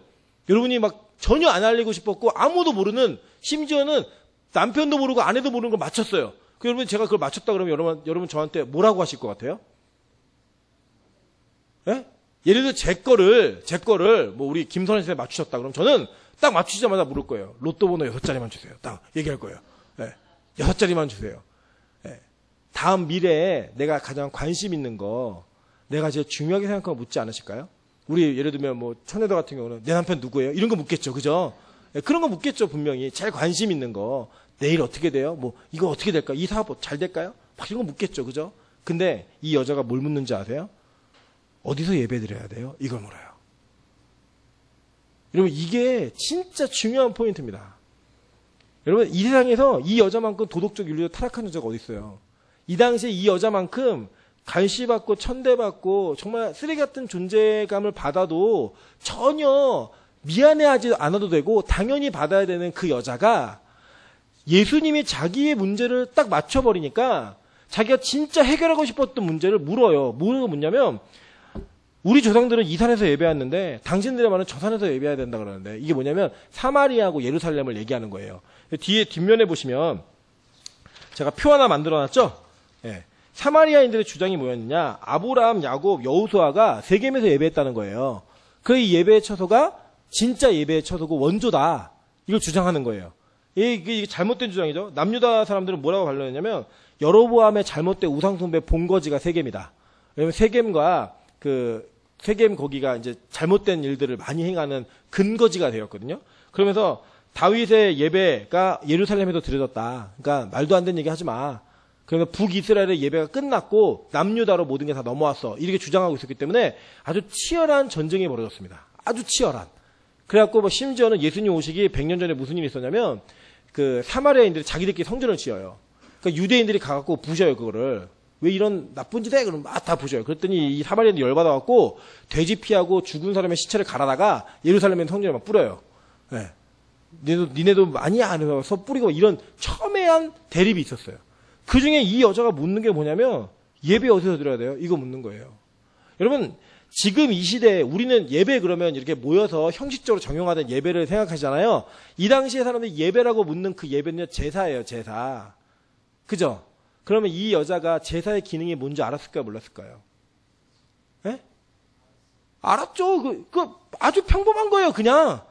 여러분이 막 전혀 안 알리고 싶었고 아무도 모르는 심지어는 남편도 모르고 아내도 모르는 걸 맞췄어요. 그 여러분 제가 그걸 맞췄다 그러면 여러분 저한테 뭐라고 하실 것 같아요? 예? 예를 들어 제 거를 뭐 우리 김선혜 선생님 맞추셨다 그럼 저는 딱 맞추자마자 물을 거예요. 로또 번호 6자리만 주세요. 딱 얘기할 거예요. 예. 6자리만 주세요. 예. 다음 미래에 내가 가장 관심 있는 거 내가 제일 중요하게 생각하고 묻지 않으실까요? 우리 예를 들면 뭐 천혜도 같은 경우는 내 남편 누구예요? 이런 거 묻겠죠. 그죠? 예, 그런 거 묻겠죠. 분명히. 제일 관심 있는 거. 내일 어떻게 돼요? 뭐 이거 어떻게 될까? 이 사업 잘 될까요? 막 이런 거 묻겠죠. 그죠? 근데 이 여자가 뭘 묻는지 아세요? 어디서 예배 드려야 돼요? 이걸 물어요. 여러분 이게 진짜 중요한 포인트입니다. 여러분 이 세상에서 이 여자만큼 도덕적 윤리로 타락한 여자가 어디 있어요? 이 당시에 이 여자만큼 갈시받고 천대받고 정말 쓰레기 같은 존재감을 받아도 전혀 미안해하지 않아도 되고 당연히 받아야 되는 그 여자가 예수님이 자기의 문제를 딱 맞춰버리니까 자기가 진짜 해결하고 싶었던 문제를 물어요. 뭐가 묻냐면 우리 조상들은 이 산에서 예배했는데 당신들의 말은 저 산에서 예배해야 된다 그러는데 이게 뭐냐면 사마리아하고 예루살렘을 얘기하는 거예요. 뒤에 뒷면에 보시면 제가 표 하나 만들어놨죠. 예. 사마리아인들의 주장이 뭐였느냐? 아브라함, 야곱, 여호수아가 세겜에서 예배했다는 거예요. 그 예배의 처소가 진짜 예배의 처소고 원조다. 이걸 주장하는 거예요. 이게 잘못된 주장이죠. 남유다 사람들은 뭐라고 반론했냐면 여로보암의 잘못된 우상숭배 본거지가 세겜이다. 왜냐면 세겜과 세겜 거기가 이제 잘못된 일들을 많이 행하는 근거지가 되었거든요. 그러면서 다윗의 예배가 예루살렘에도 드려졌다. 그러니까 말도 안 되는 얘기 하지 마. 그러면 북이스라엘의 예배가 끝났고 남유다로 모든 게 다 넘어왔어. 이렇게 주장하고 있었기 때문에 아주 치열한 전쟁이 벌어졌습니다. 아주 치열한. 그래갖고 뭐 심지어는 예수님 오시기 100년 전에 무슨 일이 있었냐면 그 사마리아인들이 자기들끼리 성전을 지어요. 그러니까 유대인들이 가갖고 부셔요 그거를. 왜 이런 나쁜 짓 해? 그러면 막 다 부셔요. 그랬더니 이 사마리아인들이 열받아갖고 돼지 피하고 죽은 사람의 시체를 갈아다가 예루살렘에 성전에 막 뿌려요. 네. 니네도 많이 안 해서 뿌리고 이런 첨예한 대립이 있었어요. 그 중에 이 여자가 묻는 게 뭐냐면 예배 어디서 드려야 돼요? 이거 묻는 거예요. 여러분 지금 이 시대에 우리는 예배 그러면 이렇게 모여서 형식적으로 정형화된 예배를 생각하잖아요. 이 당시에 사람들이 예배라고 묻는 그 예배는 제사예요. 제사. 그죠? 그러면 이 여자가 제사의 기능이 뭔지 알았을까요? 몰랐을까요? 예? 알았죠. 그 아주 평범한 거예요. 그냥.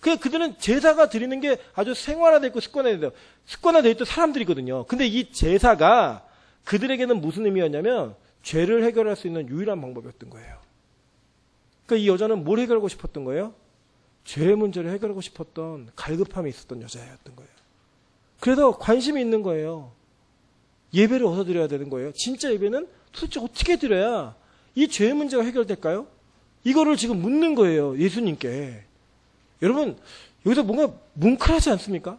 그들은 제사가 드리는 게 아주 생활화되어 있고 습관화되어 있던 사람들이거든요. 근데 이 제사가 그들에게는 무슨 의미였냐면 죄를 해결할 수 있는 유일한 방법이었던 거예요. 그러니까 이 여자는 뭘 해결하고 싶었던 거예요? 죄의 문제를 해결하고 싶었던 갈급함이 있었던 여자였던 거예요. 그래서 관심이 있는 거예요. 예배를 어디서 드려야 되는 거예요? 진짜 예배는 도대체 어떻게 드려야 이 죄의 문제가 해결될까요? 이거를 지금 묻는 거예요. 예수님께. 여러분 여기서 뭔가 뭉클하지 않습니까?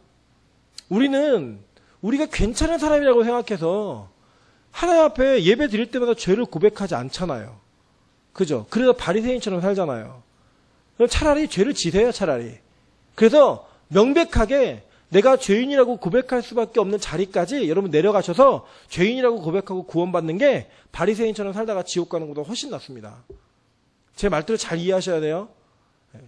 우리가 괜찮은 사람이라고 생각해서 하나님 앞에 예배 드릴 때마다 죄를 고백하지 않잖아요. 그죠? 그래서 바리새인처럼 살잖아요. 그럼 차라리 죄를 지세요. 차라리. 그래서 명백하게 내가 죄인이라고 고백할 수밖에 없는 자리까지 여러분 내려가셔서 죄인이라고 고백하고 구원받는 게 바리새인처럼 살다가 지옥 가는 것보다 훨씬 낫습니다. 제 말들을 잘 이해하셔야 돼요.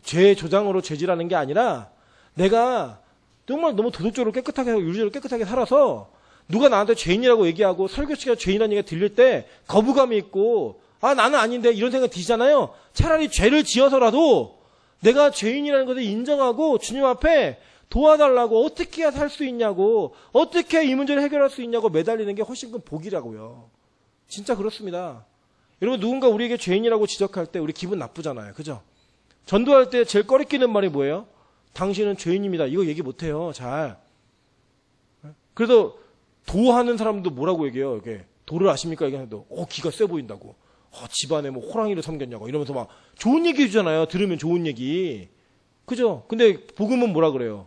죄의 조장으로 죄질하는 게 아니라 내가 정말 너무 도덕적으로 깨끗하게 하고 윤리적으로 깨끗하게 살아서 누가 나한테 죄인이라고 얘기하고 설교 시간에 죄인이라는 얘기가 들릴 때 거부감이 있고 나는 아닌데 이런 생각이 드시잖아요. 차라리 죄를 지어서라도 내가 죄인이라는 것을 인정하고 주님 앞에 도와달라고 어떻게 해야 살 수 있냐고 어떻게 이 문제를 해결할 수 있냐고 매달리는 게 훨씬 큰 복이라고요. 진짜 그렇습니다. 여러분 누군가 우리에게 죄인이라고 지적할 때 우리 기분 나쁘잖아요. 그죠? 전도할 때 제일 꺼리끼는 말이 뭐예요? 당신은 죄인입니다. 이거 얘기 못해요. 잘. 그래서 도하는 사람도 뭐라고 얘기해요. 이게 도를 아십니까? 얘기하는데 기가 세 보인다고. 집안에 뭐 호랑이를 섬겼냐고 이러면서 막 좋은 얘기 해주잖아요. 들으면 좋은 얘기. 그죠? 근데 복음은 뭐라 그래요?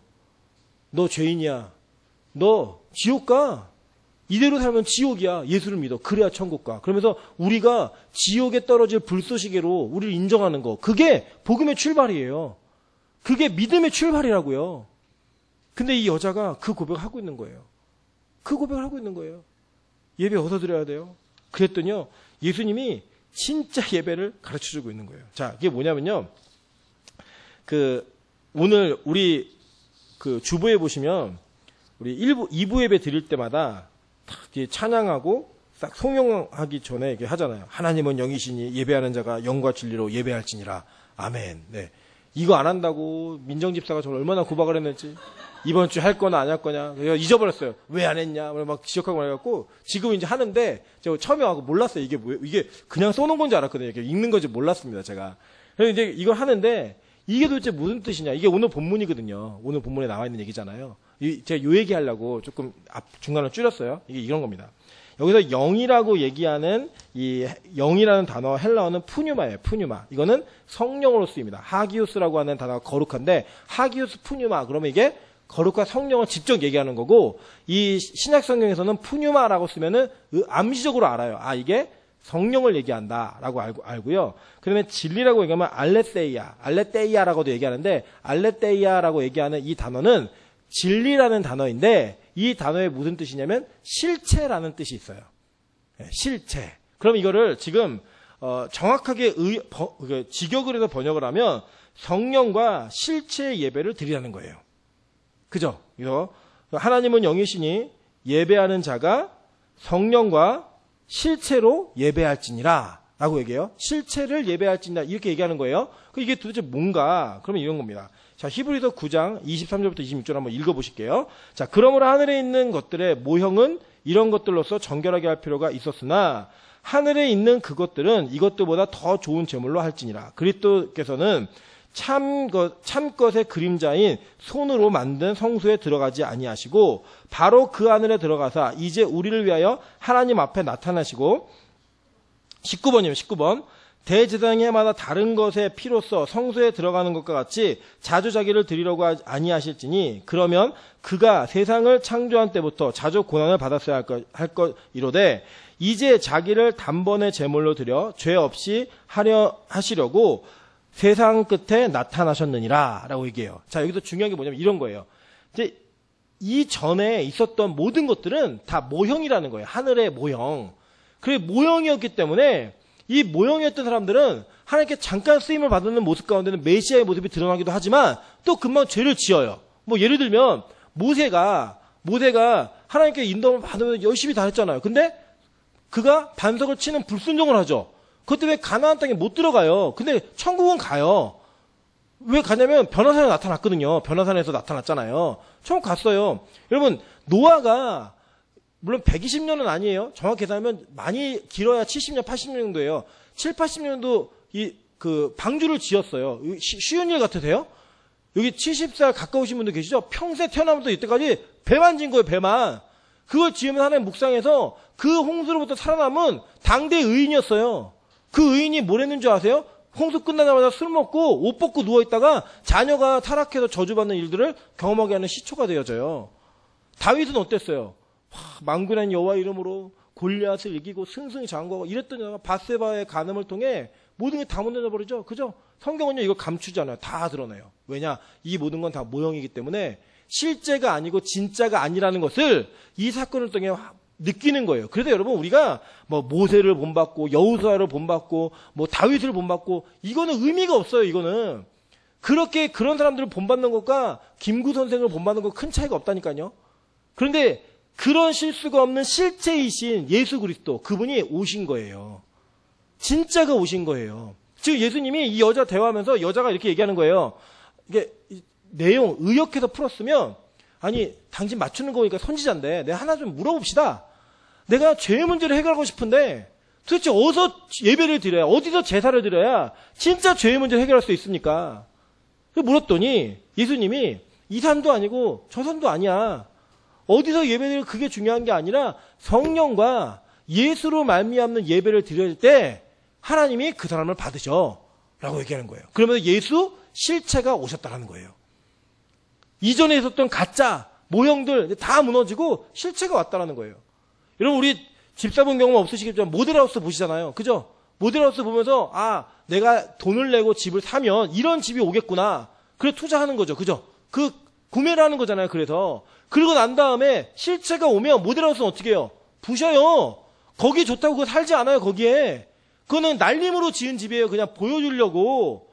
너 죄인이야. 너 지옥 가. 이대로 살면 지옥이야. 예수를 믿어. 그래야 천국 가. 그러면서 우리가 지옥에 떨어질 불쏘시개로 우리를 인정하는 거. 그게 복음의 출발이에요. 그게 믿음의 출발이라고요. 근데 이 여자가 그 고백을 하고 있는 거예요. 그 고백을 하고 있는 거예요. 예배 어디서 드려야 돼요? 그랬더니요. 예수님이 진짜 예배를 가르쳐주고 있는 거예요. 자, 이게 뭐냐면요. 오늘 우리 주보에 보시면 우리 2부 예배 드릴 때마다 딱 찬양하고 딱 송영하기 전에 이렇게 하잖아요. 하나님은 영이시니 예배하는 자가 영과 진리로 예배할지니라. 아멘. 네. 이거 안 한다고 민정집사가 저를 얼마나 구박을 했는지 이번 주에 할 거나 안 할 거냐 내가 잊어버렸어요. 왜 안 했냐 막 지적하고 해갖고 지금 이제 하는데 제가 처음에 하고 몰랐어요. 이게 그냥 써놓은 건지 알았거든요. 이게 읽는 건지 몰랐습니다. 제가. 그래서 이제 이걸 하는데 이게 도대체 무슨 뜻이냐. 이게 오늘 본문이거든요. 오늘 본문에 나와 있는 얘기잖아요. 제가 요 얘기 하려고 조금 중간을 줄였어요. 이게 이런 겁니다. 여기서 영이라고 얘기하는 이 영이라는 단어 헬라어는 푸뉴마예요. 푸뉴마. 이거는 성령으로 쓰입니다. 하기오스라고 하는 단어가 거룩한데 하기오스 푸뉴마 그러면 이게 거룩한 성령을 직접 얘기하는 거고 이 신약 성경에서는 푸뉴마라고 쓰면은 암시적으로 알아요. 이게 성령을 얘기한다라고 알고요. 그러면 진리라고 얘기하면 알레테이아라고도 얘기하는데 알레테이아라고 얘기하는 이 단어는 진리라는 단어인데 이 단어의 무슨 뜻이냐면 실체라는 뜻이 있어요. 실체. 그럼 이거를 지금 정확하게 직역을 해서 번역을 하면 성령과 실체의 예배를 드리라는 거예요. 그죠? 그래서 하나님은 영이시니 예배하는 자가 성령과 실체로 예배할지니라 라고 얘기해요. 실체를 예배할지니라 이렇게 얘기하는 거예요. 이게 도대체 뭔가? 그러면 이런 겁니다. 자, 히브리서 9장 23절부터 26절 한번 읽어보실게요. 자, 그러므로 하늘에 있는 것들의 모형은 이런 것들로서 정결하게 할 필요가 있었으나 하늘에 있는 그것들은 이것들보다 더 좋은 제물로 할지니라. 그리스도께서는 참것의 그림자인 손으로 만든 성소에 들어가지 아니하시고 바로 그 하늘에 들어가사 이제 우리를 위하여 하나님 앞에 나타나시고 19번이면 19번 대제사장이 해마다 다른 것의 피로써 성소에 들어가는 것과 같이 자주 자기를 드리려고 아니하실지니 그러면 그가 세상을 창조한 때부터 자주 고난을 받았어야 할 것이로되 이제 자기를 단번에 제물로 드려 죄 없이 하시려고 세상 끝에 나타나셨느니라 라고 얘기해요. 자, 여기서 중요한 게 뭐냐면 이런 거예요. 이제 이 전에 있었던 모든 것들은 다 모형이라는 거예요. 하늘의 모형. 그게 모형이었기 때문에 이 모형이었던 사람들은 하나님께 잠깐 쓰임을 받는 모습 가운데는 메시아의 모습이 드러나기도 하지만 또 금방 죄를 지어요. 뭐 예를 들면 모세가 하나님께 인도를 받으면서 열심히 다 했잖아요. 근데 그가 반석을 치는 불순종을 하죠. 그것 때문에 가나안 땅에 못 들어가요. 근데 천국은 가요. 왜 가냐면 변화산에 나타났거든요. 변화산에서 나타났잖아요. 천국 갔어요. 여러분 노아가 물론 120년은 아니에요. 정확히 계산하면 많이 길어야 70년, 80년 정도예요. 7, 80년도 방주를 지었어요. 쉬운 일 같으세요? 여기 70살 가까우신 분들 계시죠? 평생 태어나면서 이때까지 배만 진 거예요, 배만. 그걸 지으면 하나님 묵상해서 그 홍수로부터 살아남은 당대 의인이었어요. 그 의인이 뭘 했는 줄 아세요? 홍수 끝나자마자 술 먹고 옷 벗고 누워있다가 자녀가 타락해서 저주받는 일들을 경험하게 하는 시초가 되어져요. 다윗은 어땠어요? 만군의 여호와 이름으로 골리앗을 이기고 승승 장구하고 이랬더니 바세바의 간음을 통해 모든 게 다 무너져 버리죠. 그죠? 성경은요 이걸 감추지 않아요. 다 드러내요. 왜냐? 이 모든 건 다 모형이기 때문에 실제가 아니고 진짜가 아니라는 것을 이 사건을 통해 느끼는 거예요. 그래서 여러분 우리가 뭐 모세를 본받고 여호수아를 본받고 뭐 다윗을 본받고 이거는 의미가 없어요. 이거는 그렇게 그런 사람들을 본받는 것과 김구 선생을 본받는 것 큰 차이가 없다니까요. 그런데 그런 실수가 없는 실체이신 예수 그리스도 그분이 오신 거예요. 진짜가 오신 거예요. 지금 예수님이 이 여자 대화하면서 여자가 이렇게 얘기하는 거예요. 이게 내용 의역해서 풀었으면 아니 당신 맞추는 거니까 선지자인데 내가 하나 좀 물어봅시다. 내가 죄의 문제를 해결하고 싶은데 도대체 어디서 예배를 드려야 어디서 제사를 드려야 진짜 죄의 문제를 해결할 수 있습니까? 물었더니 예수님이 이 산도 아니고 저 산도 아니야. 어디서 예배드리고 그게 중요한 게 아니라 성령과 예수로 말미암는 예배를 드릴 때 하나님이 그 사람을 받으셔 라고 얘기하는 거예요. 그러면서 예수 실체가 오셨다는 거예요. 이전에 있었던 가짜 모형들 다 무너지고 실체가 왔다는 거예요. 여러분 우리 집 사본 경험 없으시겠지만 모델하우스 보시잖아요. 그죠? 모델하우스 보면서 아 내가 돈을 내고 집을 사면 이런 집이 오겠구나. 그래 투자하는 거죠. 그죠? 그 구매를 하는 거잖아요. 그래서 그리고 난 다음에 실체가 오면 모델하우스는 어떻게 해요? 부셔요. 거기 좋다고 그거 살지 않아요. 거기에. 그거는 날림으로 지은 집이에요. 그냥 보여주려고.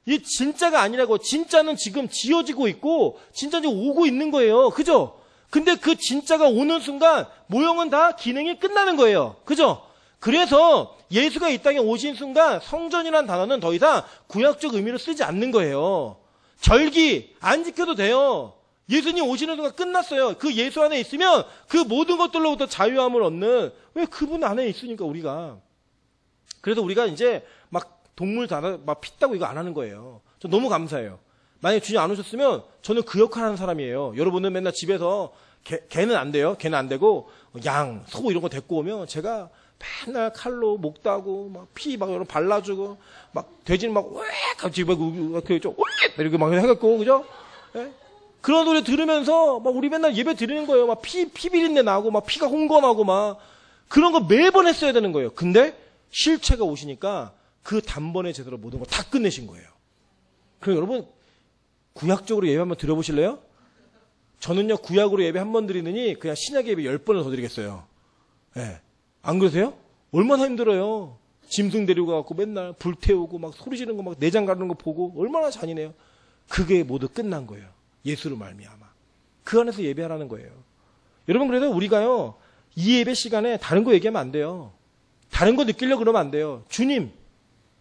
이 진짜가 아니라고. 진짜는 지금 지어지고 있고 진짜 지금 오고 있는 거예요. 그죠? 근데 그 진짜가 오는 순간 모형은 다 기능이 끝나는 거예요. 그죠? 그래서 예수가 이 땅에 오신 순간 성전이라는 단어는 더 이상 구약적 의미로 쓰지 않는 거예요. 절기 안 지켜도 돼요. 예수님 오시는 순간 끝났어요. 그 예수 안에 있으면 그 모든 것들로부터 자유함을 얻는 왜 그분 안에 있으니까 우리가. 그래서 우리가 이제 막 동물 막 핏다고 이거 안 하는 거예요. 저 너무 감사해요. 만약에 주님 안 오셨으면 저는 그 역할 하는 사람이에요. 여러분은 맨날 집에서 개는 안 돼요. 개는 안 되고 양, 소 이런 거 데리고 오면 제가 맨날 칼로 목 따고 막 피 막 여러 발라주고 막 돼지는 막 왜 갑자기 막 이렇게 막 해갖고 그죠? 예? 그런 노래 들으면서 막 우리 맨날 예배 드리는 거예요. 막 피 비린내 나고 막 피가 홍건하고 막 그런 거 매번 했어야 되는 거예요. 근데 실체가 오시니까 그 단번에 제대로 모든 거 다 끝내신 거예요. 그럼 여러분 구약적으로 예배 한번 드려보실래요? 저는요 구약으로 예배 한 번 드리느니 그냥 신약 예배 10번을 더 드리겠어요. 예. 안 그러세요? 얼마나 힘들어요. 짐승 데리고 가고 맨날 불태우고 막 소리 지르는 거 막 내장 가르는 거 보고 얼마나 잔인해요. 그게 모두 끝난 거예요. 예수로 말미암아. 그 안에서 예배하라는 거예요. 여러분 그래도 우리가요 이 예배 시간에 다른 거 얘기하면 안 돼요. 다른 거 느끼려고 그러면 안 돼요. 주님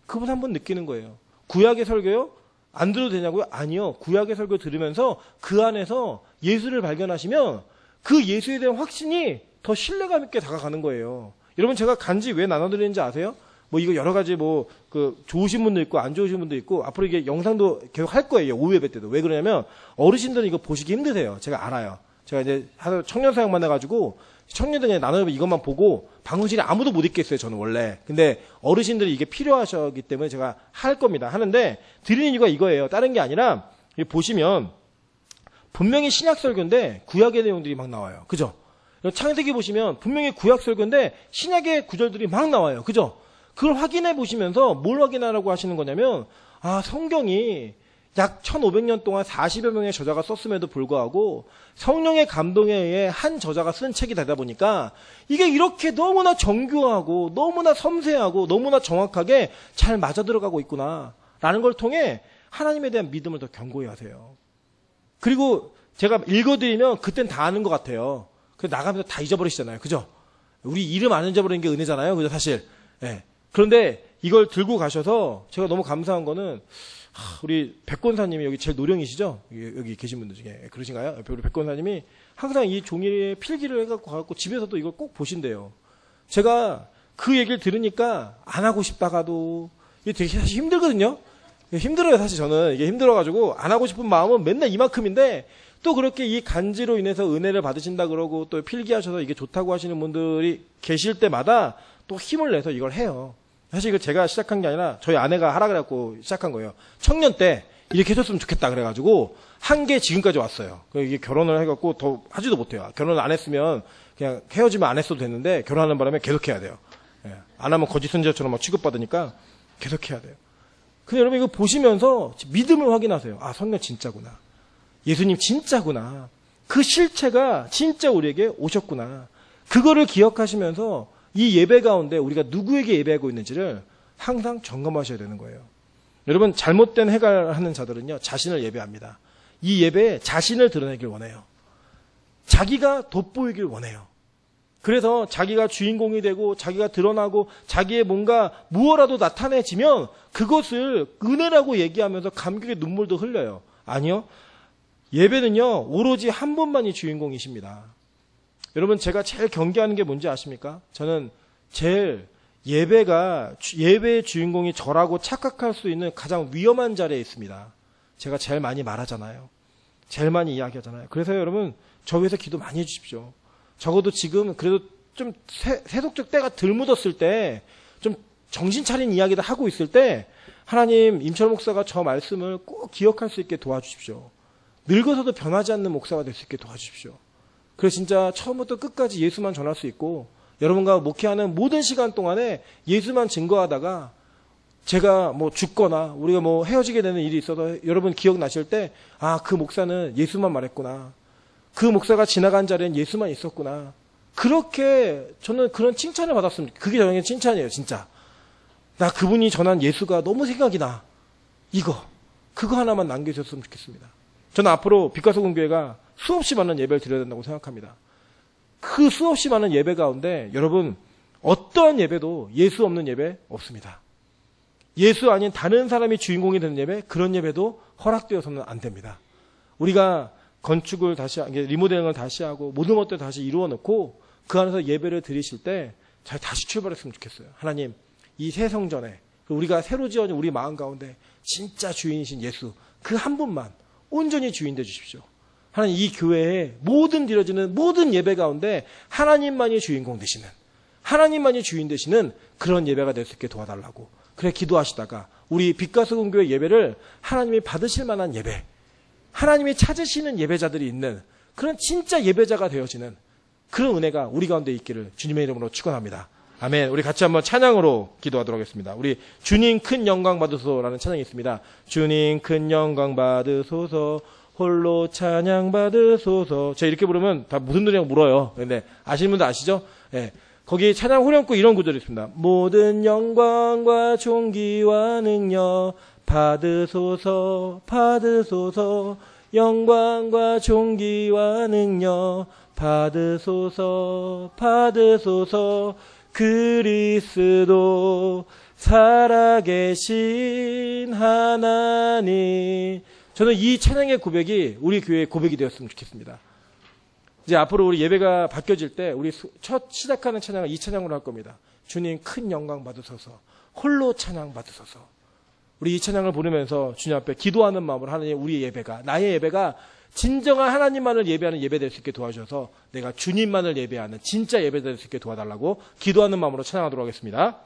그분 한번 느끼는 거예요. 구약의 설교요? 안 들어도 되냐고요? 아니요. 구약의 설교 들으면서 그 안에서 예수를 발견하시면 그 예수에 대한 확신이 더 신뢰감 있게 다가가는 거예요. 여러분 제가 간지 왜 나눠드리는지 아세요? 뭐 이거 여러 가지 뭐 그 좋으신 분도 있고 안 좋으신 분도 있고 앞으로 이게 영상도 계속 할 거예요. 오후 예배 때도. 왜 그러냐면 어르신들은 이거 보시기 힘드세요. 제가 알아요. 제가 이제 청년 사역 만나가지고 청년들 나눠 이것만 보고 방송실에 아무도 못 있겠어요. 저는 원래. 근데 어르신들이 이게 필요하셨기 때문에 제가 할 겁니다. 하는데 드리는 이유가 이거예요. 다른 게 아니라 보시면 분명히 신약 설교인데 구약의 내용들이 막 나와요. 그죠? 창세기 보시면 분명히 구약 설교인데 신약의 구절들이 막 나와요. 그죠? 그걸 확인해 보시면서 뭘 확인하라고 하시는 거냐면 아 성경이 약 1500년 동안 40여 명의 저자가 썼음에도 불구하고 성령의 감동에 의해 한 저자가 쓴 책이 되다 보니까 이게 이렇게 너무나 정교하고 너무나 섬세하고 너무나 정확하게 잘 맞아들어가고 있구나 라는 걸 통해 하나님에 대한 믿음을 더 견고히 하세요. 그리고 제가 읽어드리면 그땐 다 아는 것 같아요. 그 나가면서 다 잊어버리시잖아요. 그죠? 우리 이름 안 잊어버리는 게 은혜잖아요. 그죠? 사실. 예. 그런데 이걸 들고 가셔서 제가 너무 감사한 거는 우리 백권사님이 여기 제일 노령이시죠? 여기 계신 분들 중에 그러신가요? 우리 백권사님이 항상 이 종이에 필기를 해갖고 가고 집에서도 이걸 꼭 보신대요. 제가 그 얘기를 들으니까 안 하고 싶다가도 이게 되게 사실 힘들거든요. 힘들어요. 사실 저는 이게 힘들어가지고 안 하고 싶은 마음은 맨날 이만큼인데 또 그렇게 이 간지로 인해서 은혜를 받으신다 그러고 또 필기하셔서 이게 좋다고 하시는 분들이 계실 때마다 또 힘을 내서 이걸 해요. 사실 이거 제가 시작한 게 아니라 저희 아내가 하라 그래갖고 시작한 거예요. 청년 때 이렇게 해줬으면 좋겠다 그래가지고 한 게 지금까지 왔어요. 이게 결혼을 해갖고 더 하지도 못해요. 결혼을 안 했으면 그냥 헤어지면 안 했어도 됐는데 결혼하는 바람에 계속 해야 돼요. 예. 안 하면 거짓 선지자처럼 막 취급받으니까 계속 해야 돼요. 근데 여러분 이거 보시면서 믿음을 확인하세요. 아 성령 진짜구나. 예수님 진짜구나. 그 실체가 진짜 우리에게 오셨구나. 그거를 기억하시면서 이 예배 가운데 우리가 누구에게 예배하고 있는지를 항상 점검하셔야 되는 거예요. 여러분 잘못된 해갈하는 자들은요 자신을 예배합니다. 이 예배에 자신을 드러내길 원해요. 자기가 돋보이길 원해요. 그래서 자기가 주인공이 되고 자기가 드러나고 자기의 뭔가 무엇라도 나타내지면 그것을 은혜라고 얘기하면서 감격의 눈물도 흘려요. 아니요. 예배는요 오로지 한 분만이 주인공이십니다. 여러분 제가 제일 경계하는 게 뭔지 아십니까? 저는 제일 예배의 주인공이 저라고 착각할 수 있는 가장 위험한 자리에 있습니다. 제가 제일 많이 말하잖아요. 제일 많이 이야기하잖아요. 그래서 여러분 저 위해서 기도 많이 해주십시오. 적어도 지금 그래도 좀 세속적 때가 덜 묻었을 때 좀 정신 차린 이야기도 하고 있을 때 하나님 임철 목사가 저 말씀을 꼭 기억할 수 있게 도와주십시오. 늙어서도 변하지 않는 목사가 될 수 있게 도와주십시오. 그래서 진짜 처음부터 끝까지 예수만 전할 수 있고 여러분과 목회하는 모든 시간 동안에 예수만 증거하다가 제가 뭐 죽거나 우리가 뭐 헤어지게 되는 일이 있어서 여러분 기억나실 때 아, 그 목사는 예수만 말했구나. 그 목사가 지나간 자리엔 예수만 있었구나. 그렇게 저는 그런 칭찬을 받았으면 그게 저에게 칭찬이에요. 진짜. 나 그분이 전한 예수가 너무 생각이 나. 그거 하나만 남겨주셨으면 좋겠습니다. 저는 앞으로 빛과소 공교회가 수없이 많은 예배를 드려야 된다고 생각합니다. 그 수없이 많은 예배 가운데 여러분 어떠한 예배도 예수 없는 예배 없습니다. 예수 아닌 다른 사람이 주인공이 되는 예배, 그런 예배도 허락되어서는 안 됩니다. 우리가 건축을 다시, 리모델링을 다시 하고 모든 것들을 다시 이루어 놓고 그 안에서 예배를 드리실 때 잘 다시 출발했으면 좋겠어요. 하나님, 이 새 성전에 우리가 새로 지어진 우리 마음 가운데 진짜 주인이신 예수, 그 한 분만 온전히 주인 되어 주십시오. 하나님, 이 교회에 모든 드려지는 모든 예배 가운데 하나님만이 주인공 되시는, 하나님만이 주인 되시는 그런 예배가 될 수 있게 도와달라고 그래 기도하시다가 우리 빛과소 공교회 예배를 하나님이 받으실 만한 예배, 하나님이 찾으시는 예배자들이 있는 그런 진짜 예배자가 되어지는 그런 은혜가 우리 가운데 있기를 주님의 이름으로 축원합니다. 아멘. 우리 같이 한번 찬양으로 기도하도록 하겠습니다. 우리 주님 큰 영광 받으소서라는 찬양이 있습니다. 주님 큰 영광 받으소서, 홀로 찬양 받으소서. 제가 이렇게 부르면 다 무슨 노래냐고 물어요. 근데 아시는 분들 아시죠? 예. 거기 찬양 후렴구 이런 구절이 있습니다. 모든 영광과 존귀와 능력 받으소서, 받으소서. 영광과 존귀와 능력 받으소서, 받으소서. 그리스도 살아계신 하나님. 저는 이 찬양의 고백이 우리 교회의 고백이 되었으면 좋겠습니다. 이제 앞으로 우리 예배가 바뀌어질 때 우리 첫 시작하는 찬양은 이 찬양으로 할 겁니다. 주님 큰 영광 받으소서, 홀로 찬양 받으소서. 우리 이 찬양을 부르면서 주님 앞에 기도하는 마음으로 하나님, 우리의 예배가, 나의 예배가 진정한 하나님만을 예배하는 예배 될 수 있게 도와주셔서 내가 주님만을 예배하는 진짜 예배 될 수 있게 도와달라고 기도하는 마음으로 찬양하도록 하겠습니다.